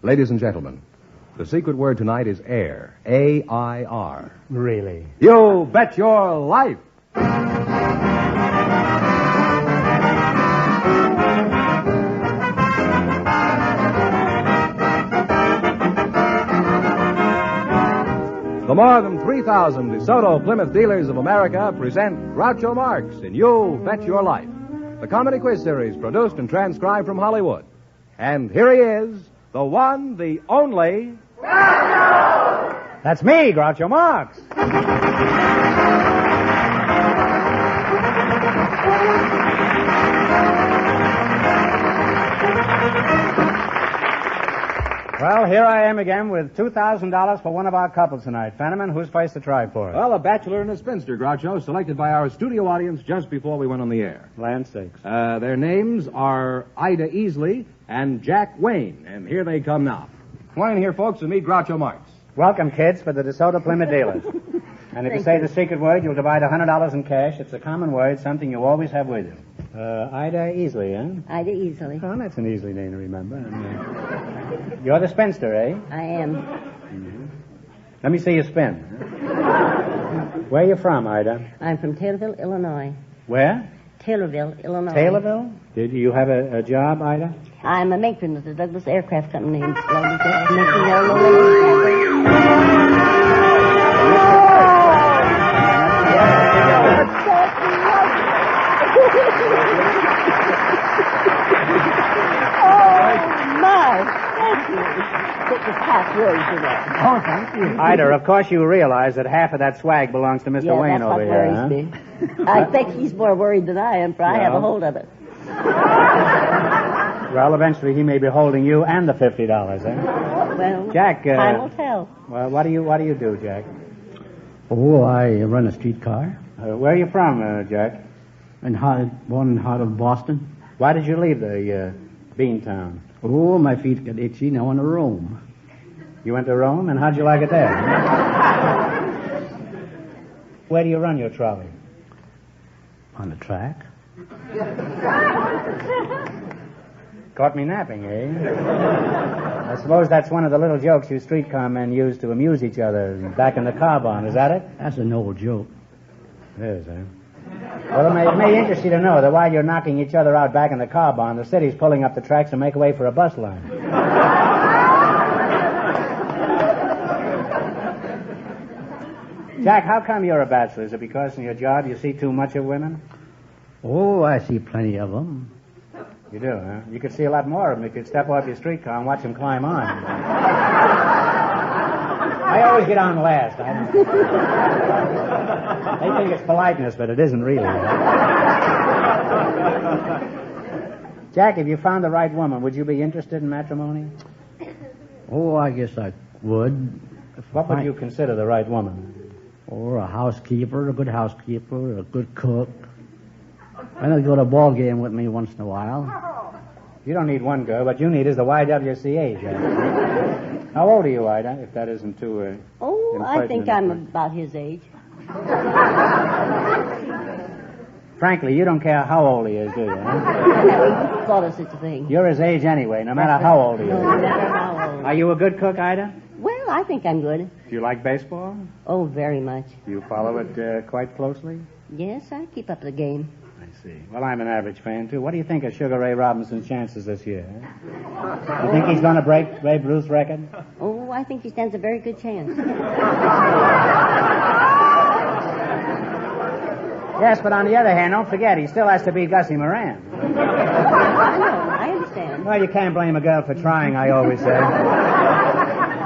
Ladies and gentlemen, the secret word tonight is air. A-I-R. Really? You bet your life! The more than 3,000 DeSoto Plymouth dealers of America present Groucho Marx in You Bet Your Life, the comedy quiz series produced and transcribed from Hollywood. And here he is, the one, the only... Groucho! That's me, Groucho Marx. Well, here I am again with $2,000 for one of our couples tonight. Fenneman, who's first to try for it? Well, a bachelor and a spinster, Groucho, selected by our studio audience just before we went on the air. Land sakes. Their names are Ida Easley and Jack Wayne, and here they come now. Come on in here, folks, and meet Groucho Marx. Welcome, kids, for the DeSoto Plymouth dealers. And if you say the secret word, you'll divide $100 in cash. It's a common word, something you always have with you. Ida Easley, eh? Ida Easley. Oh, that's an easy name to remember. And, you're the spinster, eh? I am. Mm-hmm. Let me see you spin. Where are you from, Ida? I'm from Taylorville, Illinois. Where? Taylorville, Illinois. Taylorville? Did you have a job, Ida? I'm a matron at the Douglas Aircraft Company in Oh, thank you. Ida, of course you realize that half of that swag belongs to Mr. Wayne over here. That's what worries me. I think he's more worried than I am, for I have a hold of it. Well, eventually he may be holding you and the $50, eh? Well, Jack, time will tell. Well, what do you do, Jack? Oh, I run a streetcar. Where are you from, Jack? Born in heart of Boston. Why did you leave the Beantown? Oh, my feet got itchy. Now I want to roam. You went to Rome, and how'd you like it there? Where do you run your trolley? On the track. Caught me napping, eh? I suppose that's one of the little jokes you streetcar men use to amuse each other back in the car barn. Is that it? That's an old joke. It is, eh? Well, it may interest you to know that while you're knocking each other out back in the car barn, the city's pulling up the tracks to make way for a bus line. Jack, how come you're a bachelor? Is it because in your job you see too much of women? Oh, I see plenty of them. You do, huh? You could see a lot more of them if you'd step off your streetcar and watch them climb on. I always get on last. They think it's politeness, but it isn't really. Jack, if you found the right woman, would you be interested in matrimony? Oh, I guess I would. What would you consider the right woman? Or a housekeeper, a good housekeeper, a good cook. And I'd go to a ball game with me once in a while. You don't need one girl. What you need is the YWCA, Jack. How old are you, Ida, if that isn't too... I think I'm about his age. Frankly, you don't care how old he is, do you? Huh? I never thought of such a thing. You're his age anyway, no matter how old he is. No matter how old. Are you a good cook, Ida? Well, I think I'm good. Do you like baseball? Oh, very much. Do you follow it quite closely? Yes, I keep up the game. I see. Well, I'm an average fan, too. What do you think of Sugar Ray Robinson's chances this year? You think he's going to break Babe Ruth's record? Oh, I think he stands a very good chance. Yes, but on the other hand, don't forget, he still has to beat Gussie Moran. I know, I understand. Well, you can't blame a girl for trying, I always say.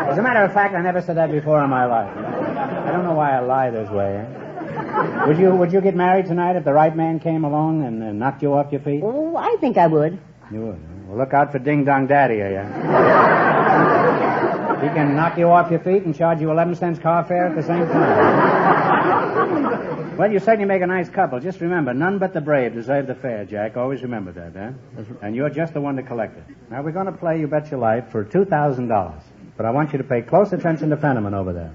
As a matter of fact, I never said that before in my life. I don't know why I lie this way. Would you get married tonight if the right man came along and knocked you off your feet? Oh, I think I would. You would. Well, look out for Ding Dong Daddy, yeah. He can knock you off your feet and charge you 11 cents car fare at the same time. Well, you certainly make a nice couple. Just remember, none but the brave deserve the fare, Jack. Always remember that, eh? And you're just the one to collect it. Now, we're going to play You Bet Your Life for $2,000. But I want you to pay close attention to Fenneman over there.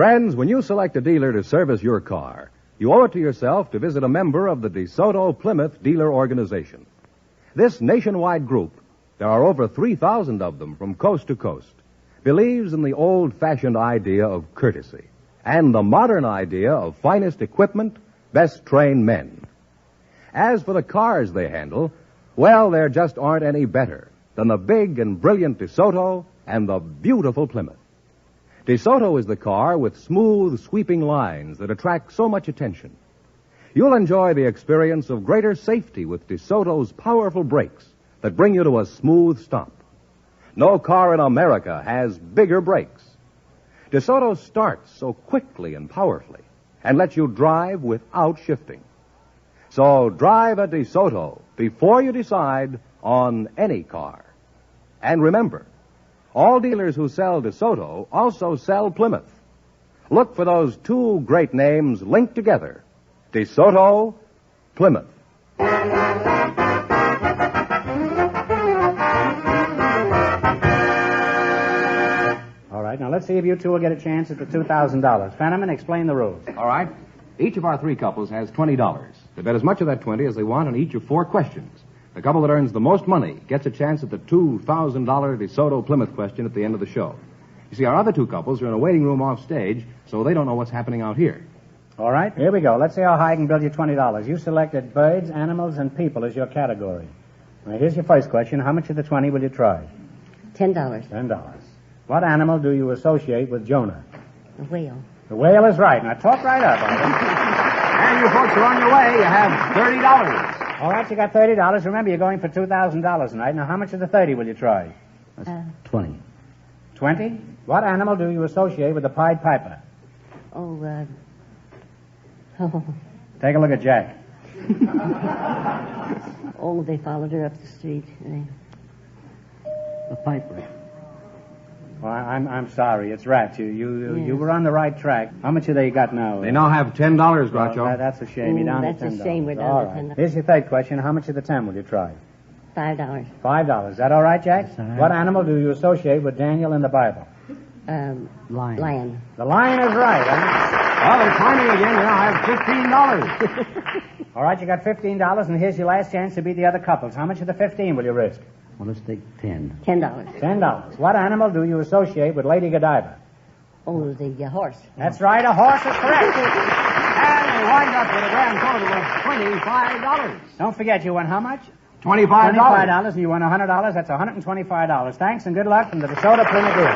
Friends, when you select a dealer to service your car, you owe it to yourself to visit a member of the DeSoto Plymouth Dealer Organization. This nationwide group, there are over 3,000 of them from coast to coast, believes in the old-fashioned idea of courtesy and the modern idea of finest equipment, best-trained men. As for the cars they handle, well, there just aren't any better than the big and brilliant DeSoto and the beautiful Plymouth. DeSoto is the car with smooth, sweeping lines that attract so much attention. You'll enjoy the experience of greater safety with DeSoto's powerful brakes that bring you to a smooth stop. No car in America has bigger brakes. DeSoto starts so quickly and powerfully and lets you drive without shifting. So drive a DeSoto before you decide on any car. And remember, all dealers who sell DeSoto also sell Plymouth. Look for those two great names linked together, DeSoto, Plymouth. All right, now let's see if you two will get a chance at the $2,000. Fenneman, explain the rules. All right. Each of our three couples has $20. They bet as much of that 20 as they want on each of four questions. The couple that earns the most money gets a chance at the $2,000 DeSoto Plymouth question at the end of the show. You see, our other two couples are in a waiting room off stage, so they don't know what's happening out here. All right, here we go. Let's see how high I can build you $20. You selected birds, animals, and people as your category. Now, here's your first question. How much of the 20 will you try? $10. $10. What animal do you associate with Jonah? A whale. The whale is right. Now, talk right up, all right? And you folks are on your way. You have $30. All right, you got $30. Remember, you're going for $2,000 tonight. Now, how much of the 30 will you try? 20. 20? What animal do you associate with the Pied Piper? Oh, Take a look at Jack. they followed her up the street. A piper. Well, I'm sorry. It's rats. You were on the right track. How much have they got now? They now have $10, Groucho. Well, that's a shame. You're down that's to $10. a shame. We're down All to right. $10. Here's your third question. How much of the 10 will you try? $5. $5. Is that all right, Jack? That's all right. What animal do you associate with Daniel in the Bible? Lion. The lion is right, huh? Well, they're climbing again. You now have $15. All right, you got $15, and here's your last chance to beat the other couples. How much of the 15 will you risk? Well, let's take 10. $10. $10. What animal do you associate with Lady Godiva? Oh, the horse. That's right, a horse is correct. And they wind up with a grand total of $25. Don't forget, you won how much? $25. $25, and you won $100. That's $125. Thanks, and good luck from the DeSoto Plymouth Dealer.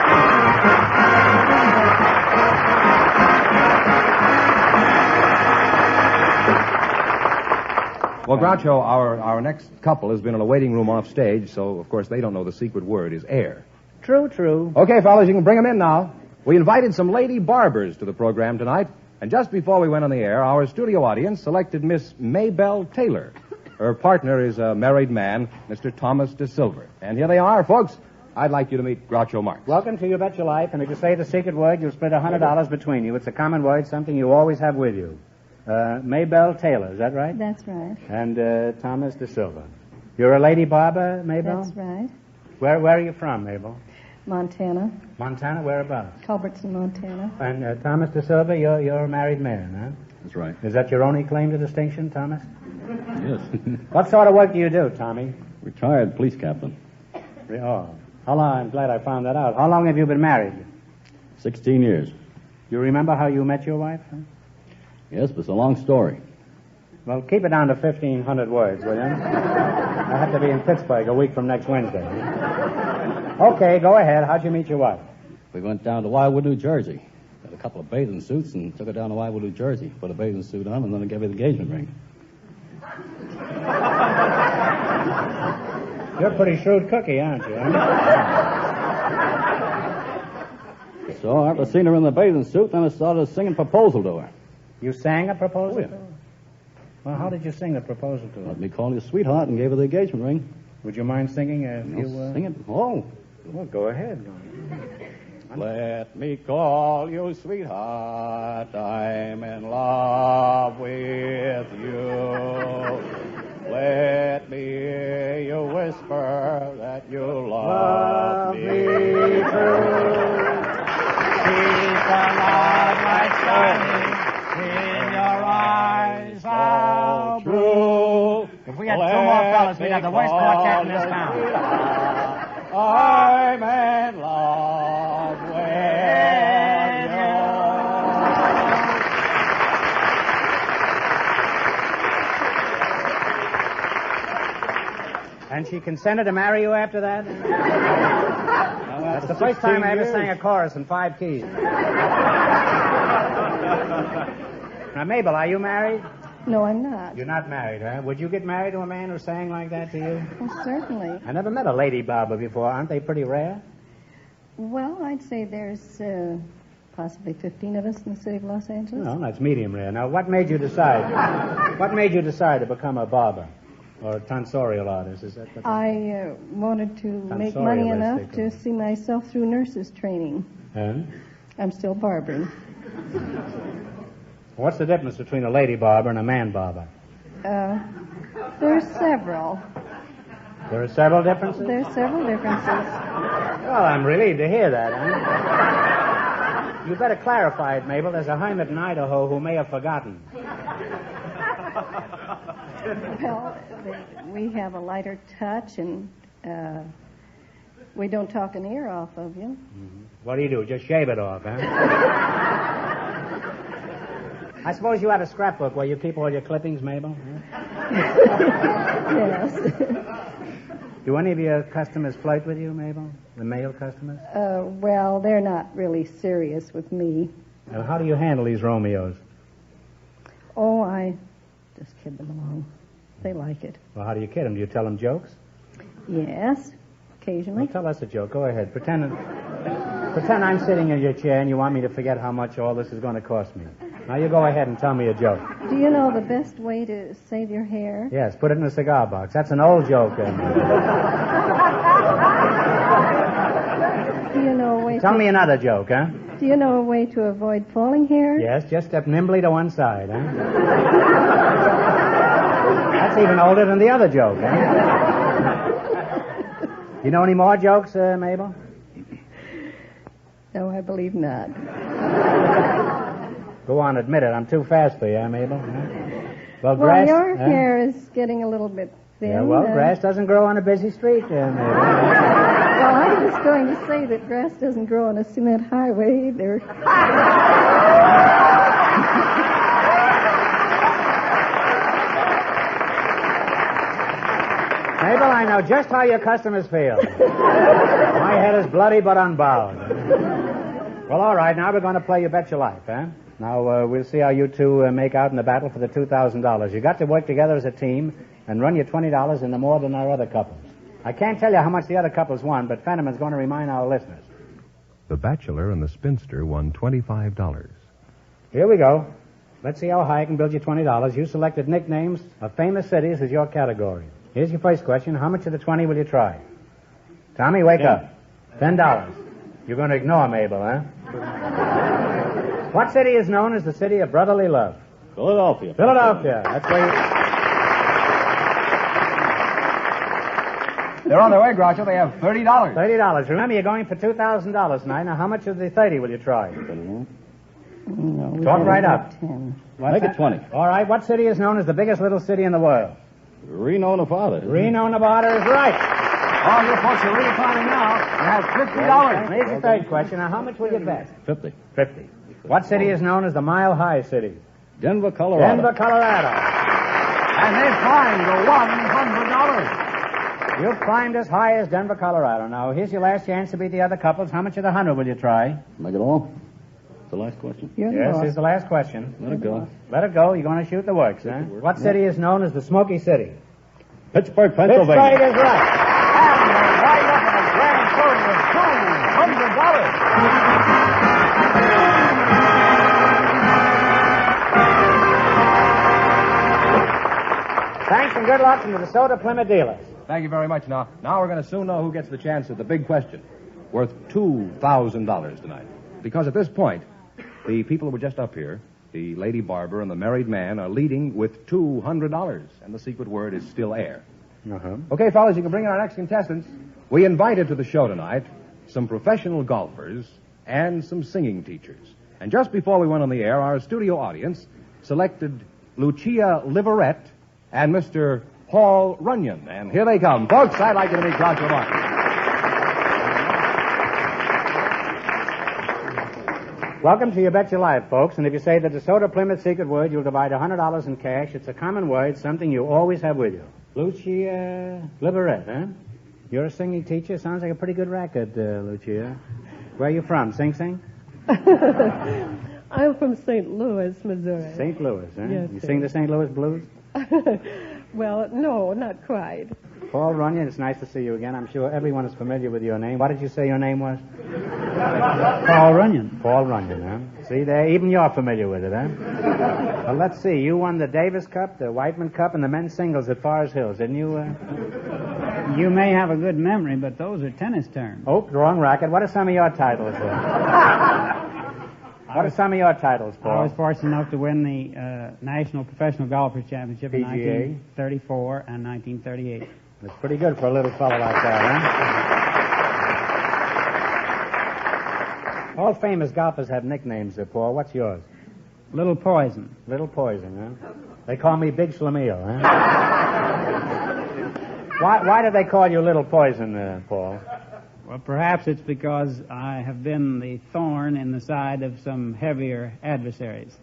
Well, Groucho, our next couple has been in a waiting room off stage, so, of course, they don't know the secret word is air. True. Okay, fellas, you can bring them in now. We invited some lady barbers to the program tonight, and just before we went on the air, our studio audience selected Miss Maybelle Taylor. Her partner is a married man, Mr. Thomas DeSilver. And here they are, folks. I'd like you to meet Groucho Marx. Welcome to You Bet Your Life, and if you say the secret word, you'll split $100 between you. It's a common word, something you always have with you. Maybelle Taylor, is that right? That's right. And Thomas DeSilva. You're a lady barber, Maybelle? That's right. Where are you from, Mabel? Montana. Montana, whereabouts? Culbertson, Montana. And Thomas DeSilva, you're a married man, huh? That's right. Is that your only claim to distinction, Thomas? Yes. What sort of work do you do, Tommy? Retired police captain. Oh, how long? I'm glad I found that out. How long have you been married? 16 years. You remember how you met your wife? Huh? Yes, but it's a long story. Well, keep it down to 1,500 words, will you? I have to be in Pittsburgh a week from next Wednesday. Okay, go ahead. How'd you meet your wife? We went down to Wildwood, New Jersey. Got a couple of bathing suits and took her down to Wildwood, New Jersey. Put a bathing suit on and then I gave her the engagement ring. You're a pretty shrewd cookie, aren't you? Huh? So after seeing her in the bathing suit, then I started singing proposal to her. You sang a proposal? Oh, yeah. to her? Well, how did you sing the proposal to her? Let me call you sweetheart and gave her the engagement ring. Would you mind singing a few... Sing it? Oh. Well, go ahead. Let me call you sweetheart, I'm in love with you. Let me hear you whisper that you love me true. Keep the love we had 2 more fellas, we'd have the worst quartet in this town. I'm in love with you. And she consented to marry you after that? That's the first time I ever sang a chorus in 5 keys. Now, Mabel, are you married? No, I'm not. You're not married, huh? Would you get married to a man who sang like that to you? Well, certainly. I never met a lady barber before. Aren't they pretty rare? Well, I'd say there's possibly 15 of us in the city of Los Angeles. No, that's medium rare. Now, what made you decide? What made you decide to become a barber or a tonsorial artist? Is that what I wanted to make Tonsorialist, money they enough call to it. see myself through nurses training. Huh? I'm still barbering. What's the difference between a lady barber and a man barber? There's several. There are several differences? There's several differences. Well, I'm relieved to hear that, huh? You better clarify it, Mabel. There's a hermit in Idaho who may have forgotten. Well, we have a lighter touch, and we don't talk an ear off of you. What do? Just shave it off, huh? I suppose you have a scrapbook where you keep all your clippings, Mabel? Yes. Do any of your customers flirt with you, Mabel? The male customers? Well, they're not really serious with me. Now, how do you handle these Romeos? Oh, I just kid them along. They like it. Well, how do you kid them? Do you tell them jokes? Yes, occasionally. Well, tell us a joke. Go ahead. Pretend I'm sitting in your chair and you want me to forget how much all this is going to cost me. Now, you go ahead and tell me a joke. Do you know the best way to save your hair? Yes, put it in a cigar box. That's an old joke. Do you know a way Tell to... me another joke, huh? Do you know a way to avoid falling hair? Yes, just step nimbly to one side, huh? That's even older than the other joke, huh? You know any more jokes, Mabel? No, I believe not. Go on, admit it. I'm too fast for you, huh, Mabel? Huh? Well, grass, your huh? hair is getting a little bit thin. Yeah, well, grass doesn't grow on a busy street, Mabel. Well, I was going to say that grass doesn't grow on a cement highway either. Mabel, I know just how your customers feel. My head is bloody but unbowed. Well, all right, now we're going to play You Bet Your Life, huh? Now, we'll see how you two make out in the battle for the $2,000. You got to work together as a team and run your $20 into more than our other couples. I can't tell you how much the other couples won, but Fenneman's going to remind our listeners. The Bachelor and the Spinster won $25. Here we go. Let's see how high I can build you $20. You selected nicknames of famous cities as your category. Here's your first question. How much of the 20 will you try? Tommy, wake up. $10. You're going to ignore Mabel, huh? What city is known as the city of brotherly love? Philadelphia. Philadelphia. That's where you... They're on their way, Groucho. They have $30. $30. Remember, you're going for $2,000 tonight. Now, how much of the 30 will you try? No, Talk right up. 10. What's Make it that? 20. All right. What city is known as the biggest little city in the world? Reno, Nevada. Reno, Nevada is right. Oh, you folks are really climbing now. You have $50. Here's the third question. Now, how much will you bet? 50. 50. What city is known as the Mile High City? Denver, Colorado. Denver, Colorado. And they've climbed to $100. You've climbed as high as Denver, Colorado. Now, here's your last chance to beat the other couples. How much of the 100 will you try? Make it all? The last question. You're the Yes, boss. here's the last question. Let it go. Let it go. You're going to shoot the works, huh? What city is known as the Smoky City? Pittsburgh, Pennsylvania. Pittsburgh is right. And they wind up in a grand total of $200. Thanks and good luck from the DeSoto Plymouth dealers. Thank you very much. Now we're going to soon know who gets the chance at the big question, worth $2,000 tonight. Because at this point, the people who were just up here, the lady barber and the married man, are leading with $200, and the secret word is still air. Uh-huh. Okay, fellas, you can bring in our next contestants. We invited to the show tonight some professional golfers and some singing teachers. And just before we went on the air, our studio audience selected Lucia Liverette and Mr. Paul Runyon. And here they come. Folks, I'd like you to meet Groucho Marx. Welcome to You Bet Your Life, folks. And if you say the DeSoto Plymouth secret word, you'll divide $100 in cash. It's a common word, something you always have with you. Lucia Liberet, huh? You're a singing teacher. Sounds like a pretty good racket, Lucia. Where are you from? Sing Sing? I'm from St. Louis, Missouri. St. Louis, huh? Yes, You sir. sing the St. Louis blues? Well, no, not quite. Paul Runyon, it's nice to see you again. I'm sure everyone is familiar with your name. What did you say your name was? Paul Runyon. Paul Runyon, huh? See there, even you're familiar with it, huh? Well, let's see. You won the Davis Cup, the Whiteman Cup, and the men's singles at Forest Hills, didn't you? You may have a good memory, but those are tennis terms. Oh, wrong racket. What are some of your titles? What are some of your titles, Paul? I was fortunate enough to win the National Professional Golfers Championship in PGA. 1934 and 1938. That's pretty good for a little fellow like that, huh? All famous golfers have nicknames, Paul. What's yours? Little Poison. Little Poison, huh? They call me Big Schlemiel, huh? Why do they call you Little Poison, Paul? Well, perhaps it's because I have been the thorn in the side of some heavier adversaries.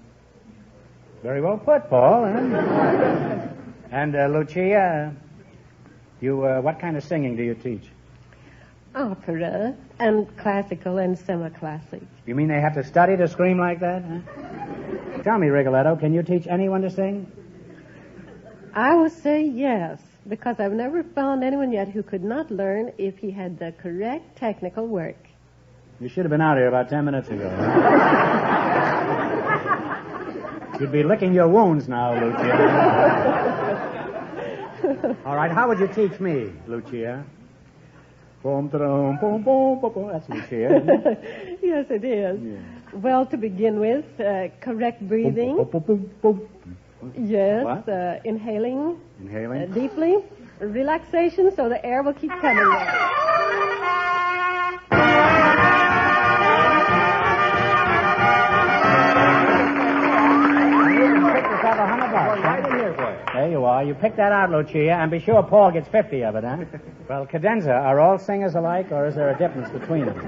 Very well put, Paul. Huh? And Lucia, you what kind of singing do you teach? Opera and classical and semi-classic. You mean they have to study to scream like that? Huh? Tell me, Rigoletto, can you teach anyone to sing? I would say yes, because I've never found anyone yet who could not learn if he had the correct technical work. You should have been out here about 10 minutes ago. Huh? You'd be licking your wounds now, Lucia. All right, how would you teach me, Lucia? Boom, boom, boom, boom, boom. That's Lucia, isn't it? Yes, it is. Yeah. Well, to begin with, correct breathing. Boom, boom, boom, boom, boom. Yes, What? inhaling Inhaling. deeply. Relaxation so the air will keep coming out. Right in here for you. There you are. You pick that out, Lucia, and be sure Paul gets 50 of it, huh? Well, cadenza, are all singers alike, or is there a difference between them?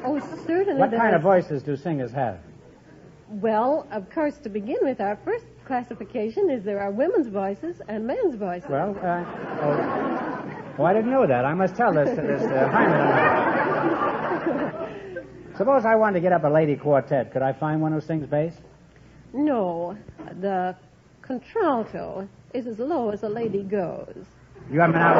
Oh, certainly. What there kind of is. voices do singers have? Well, of course, to begin with, our first classification is there are women's voices and men's voices. Well, I didn't know that. I must tell this to Hyman. Suppose I wanted to get up a lady quartet. Could I find one who sings bass? No, the contralto is as low as a lady goes. You haven't been out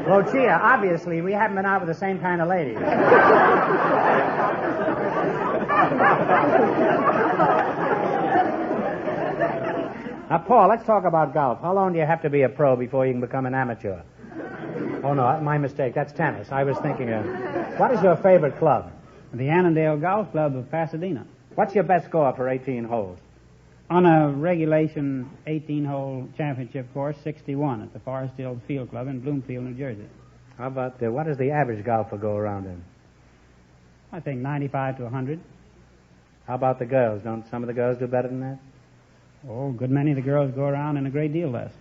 Lucia, obviously, we haven't been out with the same kind of lady. Now, Paul, let's talk about golf. How long do you have to be a pro before you can become an amateur? Oh, no, my mistake. That's tennis. I was thinking what is your favorite club? The Annandale Golf Club of Pasadena. What's your best score for 18 holes? On a regulation 18-hole championship course, 61 at the Forest Hills Field Club in Bloomfield, New Jersey. How about, what does the average golfer go around in? I think 95 to 100. How about the girls? Don't some of the girls do better than that? Oh, a good many of the girls go around in a great deal less.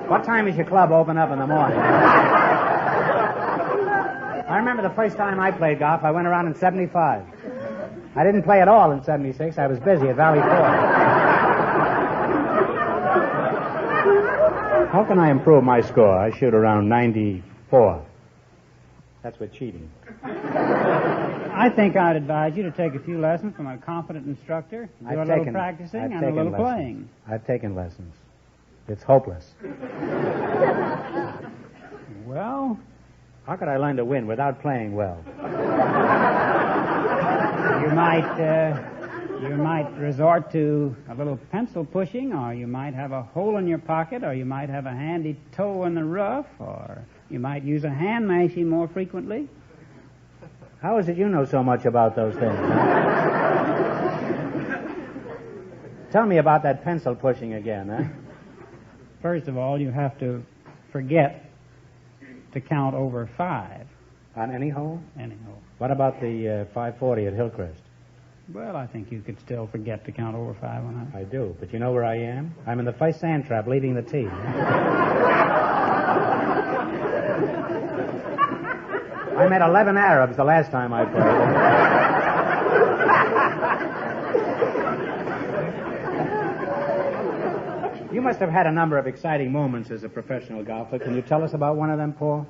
What time is your club open up in the morning? I remember the first time I played golf, I went around in 75. I didn't play at all in 76. I was busy at Valley Forge. How can I improve my score? I shoot around 94. That's with cheating. I think I'd advise you to take a few lessons from a competent instructor, do a little practicing and a little playing. I've taken lessons. It's hopeless. Well, how could I learn to win without playing well? You might resort to a little pencil pushing, or you might have a hole in your pocket, or you might have a handy toe in the rough, or you might use a hand mashing more frequently. How is it you know so much about those things? Huh? Tell me about that pencil pushing again, huh? First of all, you have to forget to count over 5. On any hole? Any hole. What about the 540 at Hillcrest? Well, I think you could still forget to count over 5 on that. I do, but you know where I am? I'm in the first sand trap leading the tee. I met 11 Arabs the last time I played. You must have had a number of exciting moments as a professional golfer. Can you tell us about one of them, Paul?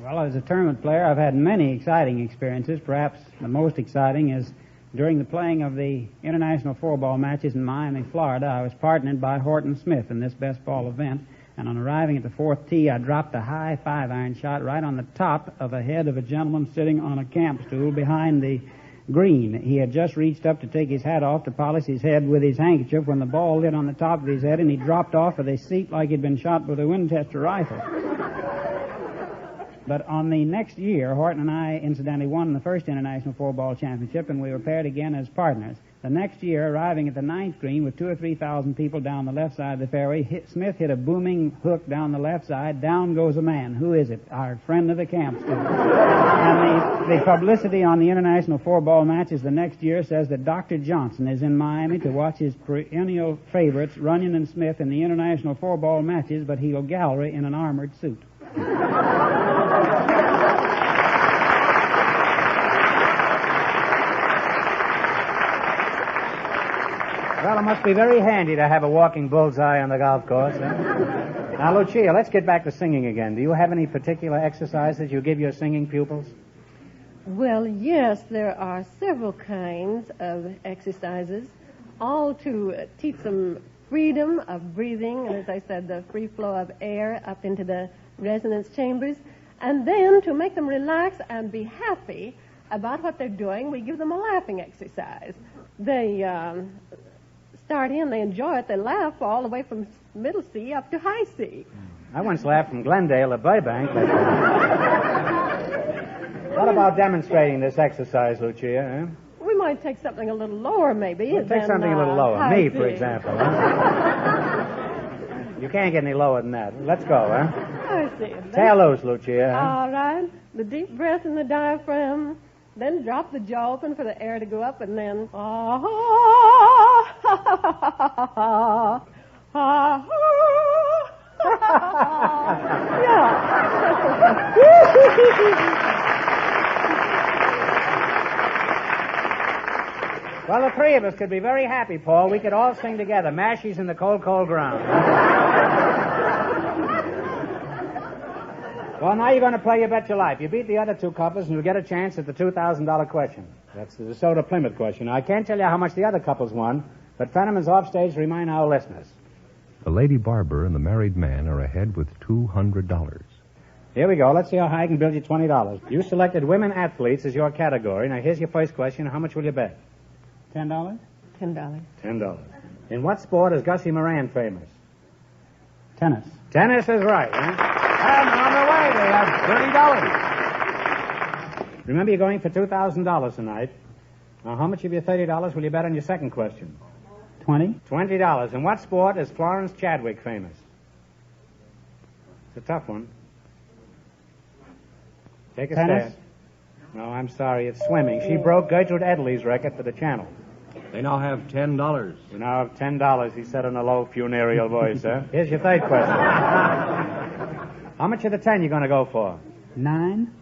Well, as a tournament player, I've had many exciting experiences. Perhaps the most exciting is during the playing of the international 4-ball matches in Miami, Florida. I was partnered by Horton Smith in this best ball event, and on arriving at the 4th tee, I dropped a high 5-iron shot right on the top of the head of a gentleman sitting on a camp stool behind the green. He had just reached up to take his hat off to polish his head with his handkerchief when the ball lit on the top of his head, and he dropped off of the seat like he'd been shot with a Winchester rifle. But on the next year, Horton and I incidentally won the first International 4-Ball Championship, and we were paired again as partners. The next year, arriving at the 9th green with 2,000 or 3,000 people down the left side of the fairway, Smith hit a booming hook down the left side. Down goes a man. Who is it? Our friend of the camp stool. And the publicity on the International 4-Ball matches the next year says that Dr. Johnson is in Miami to watch his perennial favorites, Runyon and Smith, in the International 4-Ball matches, but he'll gallery in an armored suit. Well, it must be very handy to have a walking bullseye on the golf course. Huh? Now, Lucia, let's get back to singing again. Do you have any particular exercises you give your singing pupils? Well, yes, there are several kinds of exercises, all to teach them freedom of breathing, and as I said, the free flow of air up into the resonance chambers, and then to make them relax and be happy about what they're doing, we give them a laughing exercise. They start in, they enjoy it, they laugh all the way from middle C up to high C. I once laughed from Glendale to Burbank. But, what about demonstrating this exercise, Lucia? Huh? We might take something a little lower, maybe. We'll take something a little lower. Me, for example. Huh? You can't get any lower than that. Let's go, huh? I see. Tail loose, Lucia. Huh? All right. The deep breath in the diaphragm. Then drop the jaw open for the air to go up, and then yeah. Well, the three of us could be very happy, Paul. We could all sing together, Mashies in the Cold, Cold Ground. Well, now you're going to play You Bet Your Life. You beat the other two couples, and you'll get a chance at the $2,000 question. That's the DeSoto Plymouth question. Now, I can't tell you how much the other couples won, but Fenneman's offstage to remind our listeners. The Lady Barber and the married man are ahead with $200. Here we go. Let's see how high I can build you $20. You selected women athletes as your category. Now, here's your first question. How much will you bet? $10? $10. $10. In what sport is Gussie Moran famous? Tennis. Tennis is right, huh? And on the way, they have $30. Remember, you're going for $2,000 tonight. Now, how much of your $30 will you bet on your second question? $20. $20. In what sport is Florence Chadwick famous? It's a tough one. Take a Tennis? stab. No, I'm sorry. It's swimming. She broke Gertrude Edley's record for the channel. They now have $10. We now have $10, he said in a low, funereal voice, sir. Here's your third question. How much of the 10 you going to go for? 9.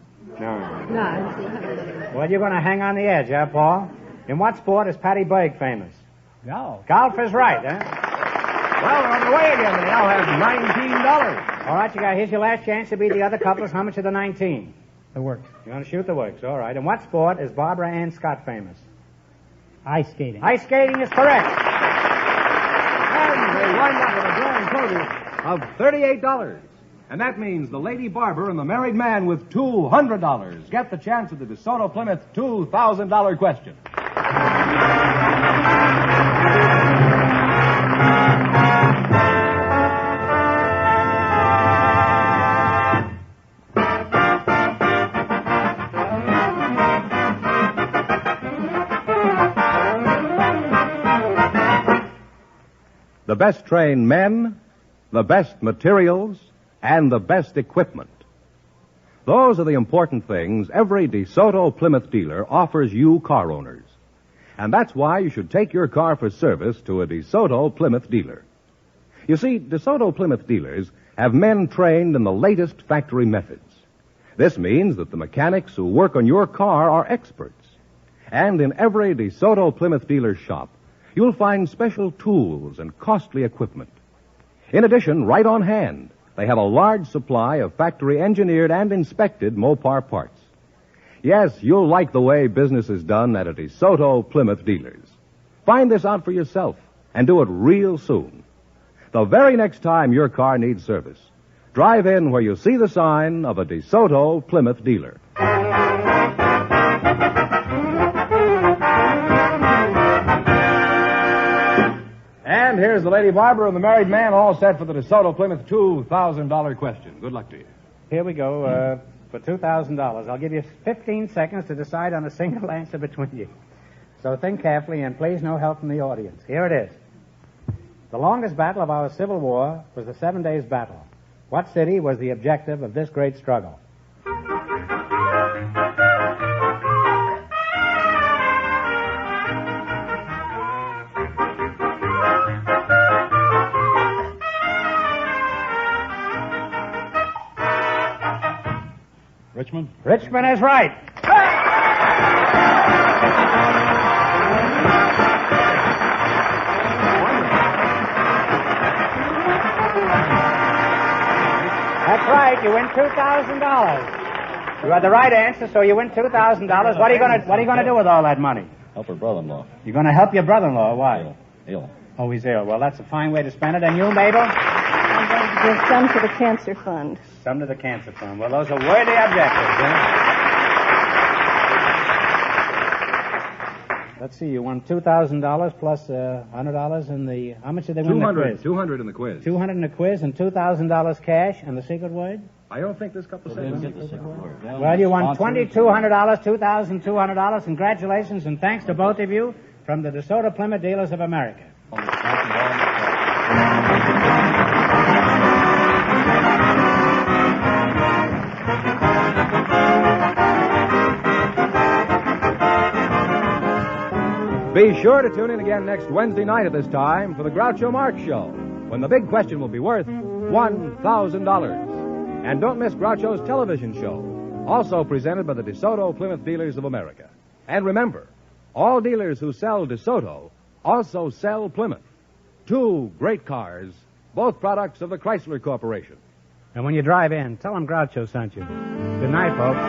No. No. Well, you're going to hang on the edge, huh, Paul? In what sport is Patty Berg famous? Golf. Golf is right, huh? Well, they're on the way again. They now have $19. All right, here's your last chance to beat the other couples. How much of the 19? The works. You're going to shoot the works, all right. In what sport is Barbara Ann Scott famous? Ice skating. Ice skating is correct. And they wind up with a grand total of $38. And that means the Lady Barber and the married man with $200 get the chance at the DeSoto Plymouth $2,000 question. best trained men, the best materials, and the best equipment. Those are the important things every DeSoto Plymouth dealer offers you car owners. And that's why you should take your car for service to a DeSoto Plymouth dealer. You see, DeSoto Plymouth dealers have men trained in the latest factory methods. This means that the mechanics who work on your car are experts. And in every DeSoto Plymouth dealer shop, you'll find special tools and costly equipment. In addition, right on hand, they have a large supply of factory-engineered and inspected Mopar parts. Yes, you'll like the way business is done at a DeSoto Plymouth dealers. Find this out for yourself and do it real soon. The very next time your car needs service, drive in where you see the sign of a DeSoto Plymouth dealer. And here's the lady barber and the married man all set for the DeSoto Plymouth $2,000 question. Good luck to you. Here we go for $2,000. I'll give you 15 seconds to decide on a single answer between you. So think carefully and please no help from the audience. Here it is. The longest battle of our Civil War was the 7 Days Battle. What city was the objective of this great struggle? Richmond? Richmond is right. That's right. You win $2,000. You had the right answer, so you win $2,000. What are you going to do with all that money? Help her brother-in-law. You're going to help your brother-in-law. Why? Ill. Oh, he's ill. Well, that's a fine way to spend it. And you, Mabel? I'm going to give some to the cancer fund. Some to the cancer fund. Well, those are worthy objectives, huh? Let's see. You won $2,000 plus $100 in the... How much did they win in the quiz? 200 in the quiz. 200 in the quiz and $2,000 cash. And the secret word? I don't think this couple said Didn't get the secret word. Well, you won $2,200, $2,200. Congratulations and thanks to both of you from the DeSoto Plymouth Dealers of America. Be sure to tune in again next Wednesday night at this time for the Groucho Marx Show, when the big question will be worth $1,000. And don't miss Groucho's television show, also presented by the DeSoto Plymouth Dealers of America. And remember, all dealers who sell DeSoto also sell Plymouth. Two great cars, both products of the Chrysler Corporation. And when you drive in, tell them Groucho sent you. Good night, folks.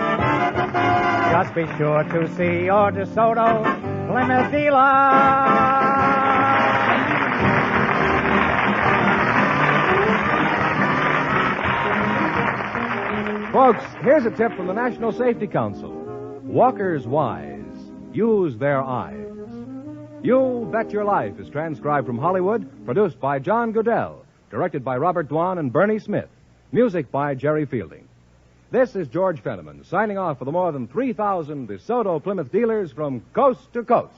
Just be sure to see your DeSoto Plymouth dealer. Folks, here's a tip from the National Safety Council. Walkers wise, use their eyes. You Bet Your Life is transcribed from Hollywood, produced by John Goodell, directed by Robert Dwan and Bernie Smith, music by Jerry Fielding. This is George Fenneman, signing off for the more than 3,000 DeSoto Plymouth dealers from coast to coast.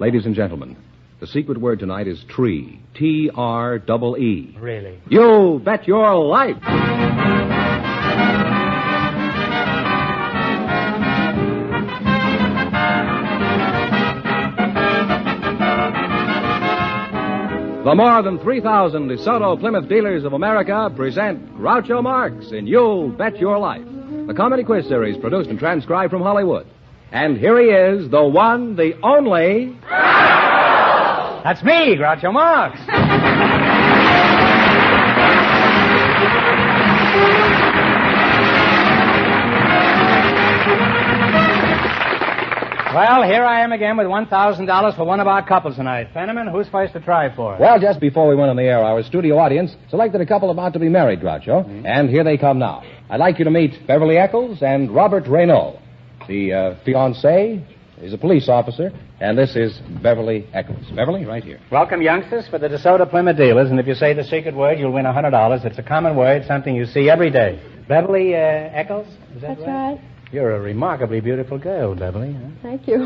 Ladies and gentlemen, the secret word tonight is tree. T-R-E-E. Really? You bet your life. The more than 3,000 DeSoto Plymouth Dealers of America present Groucho Marx in You Bet Your Life, the comedy quiz series produced and transcribed from Hollywood. And here he is, the one, the only... That's me, Groucho Marx. Well, here I am again with $1,000 for one of our couples tonight. Fenneman, who's first to try for it? Well, just before we went on the air, our studio audience selected a couple about to be married, Groucho. Mm-hmm. And here they come now. I'd like you to meet Beverly Eccles and Robert Renault. The fiancé is a police officer, and this is Beverly Eccles. Beverly, right here. Welcome, youngsters, for the DeSoto Plymouth Dealers. And if you say the secret word, you'll win $100. It's a common word, something you see every day. Beverly Eccles? Is that That's right. You're a remarkably beautiful girl, Beverly. Huh? Thank you.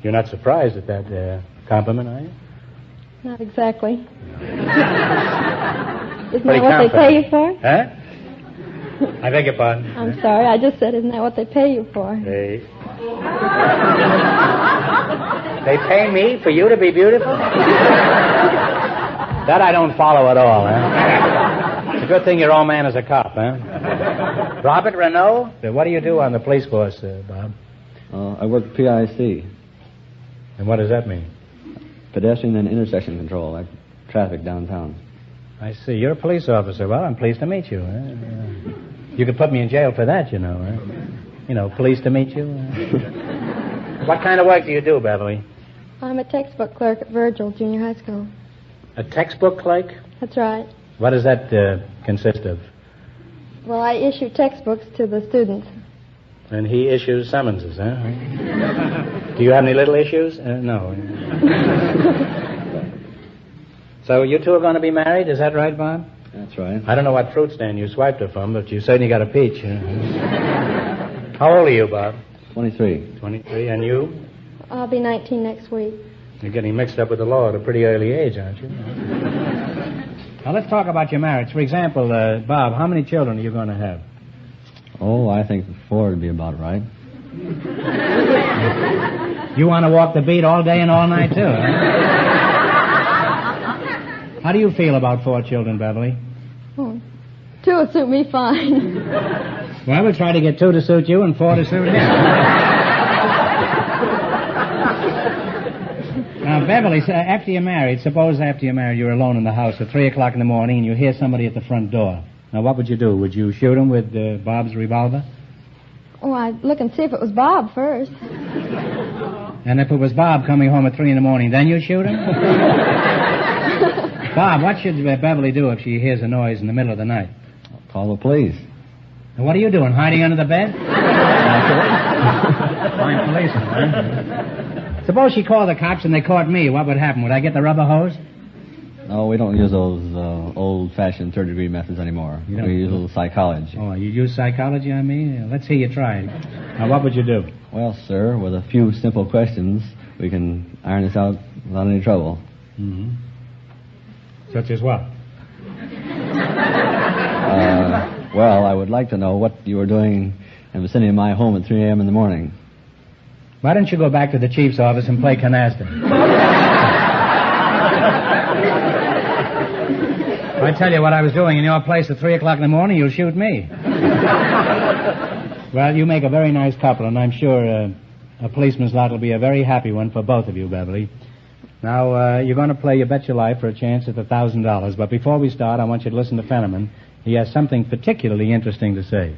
You're not surprised at that compliment, are you? Not exactly. Isn't that Pretty what they confident. pay you for? Huh? I beg your pardon. I'm sorry, I just said, isn't that what they pay you for? They pay me for you to be beautiful? That I don't follow at all, huh? It's a good thing your old man is a cop, huh? Robert Renault, what do you do on the police force, Bob? I work PIC, And what does that mean? pedestrian and intersection control, like traffic downtown. I see. You're a police officer. Well, I'm pleased to meet you. You could put me in jail for that, you know. You know, pleased to meet you. What kind of work do you do, Beverly? I'm a textbook clerk at Virgil Junior High School. A textbook clerk? That's right. What does that consist of? Well, I issue textbooks to the students. And he issues summonses, huh? Do you have any little issues? No. So you two are going to be married, is that right, Bob? That's right. I don't know what fruit stand you swiped her from, but you certainly got a peach. How old are you, Bob? 23. 23. And you? I'll be 19 next week. You're getting mixed up with the law at a pretty early age, aren't you? Now, let's talk about your marriage. For example, Bob, how many children are you going to have? Oh, I think 4 would be about right. You want to walk the beat all day and all night, too, huh? How do you feel about 4 children, Beverly? 2 will suit me fine. Well, we'll try to get 2 to suit you and 4 to suit him. Now, Beverly, after you're married, suppose after you're married you're alone in the house at 3 o'clock in the morning and you hear somebody at the front door. Now, what would you do? Would you shoot him with Bob's revolver? Oh, I'd look and see if it was Bob first. And if it was Bob coming home at 3 in the morning, then you'd shoot him? Bob, what should Beverly do if she hears a noise in the middle of the night? Call the police. And what are you doing, hiding under the bed? Fine policeman, huh? Suppose she called the cops and they caught me. What would happen? Would I get the rubber hose? No, we don't use those old-fashioned third-degree methods anymore. You don't? We use a little psychology. Oh, you use psychology on me? Let's hear you try it. Now, what would you do? Well, sir, with a few simple questions, we can iron this out without any trouble. Mm-hmm. Such as what? Well, I would like to know what you were doing in the vicinity of my home at 3 a.m. in the morning. Why don't you go back to the chief's office and play canasta? If I tell you what I was doing in your place at 3 o'clock in the morning, you'll shoot me. Well, you make a very nice couple, and I'm sure a policeman's lot will be a very happy one for both of you, Beverly. Now, you're going to play You Bet Your Life for a chance at $1,000. But before we start, I want you to listen to Fenneman. He has something particularly interesting to say.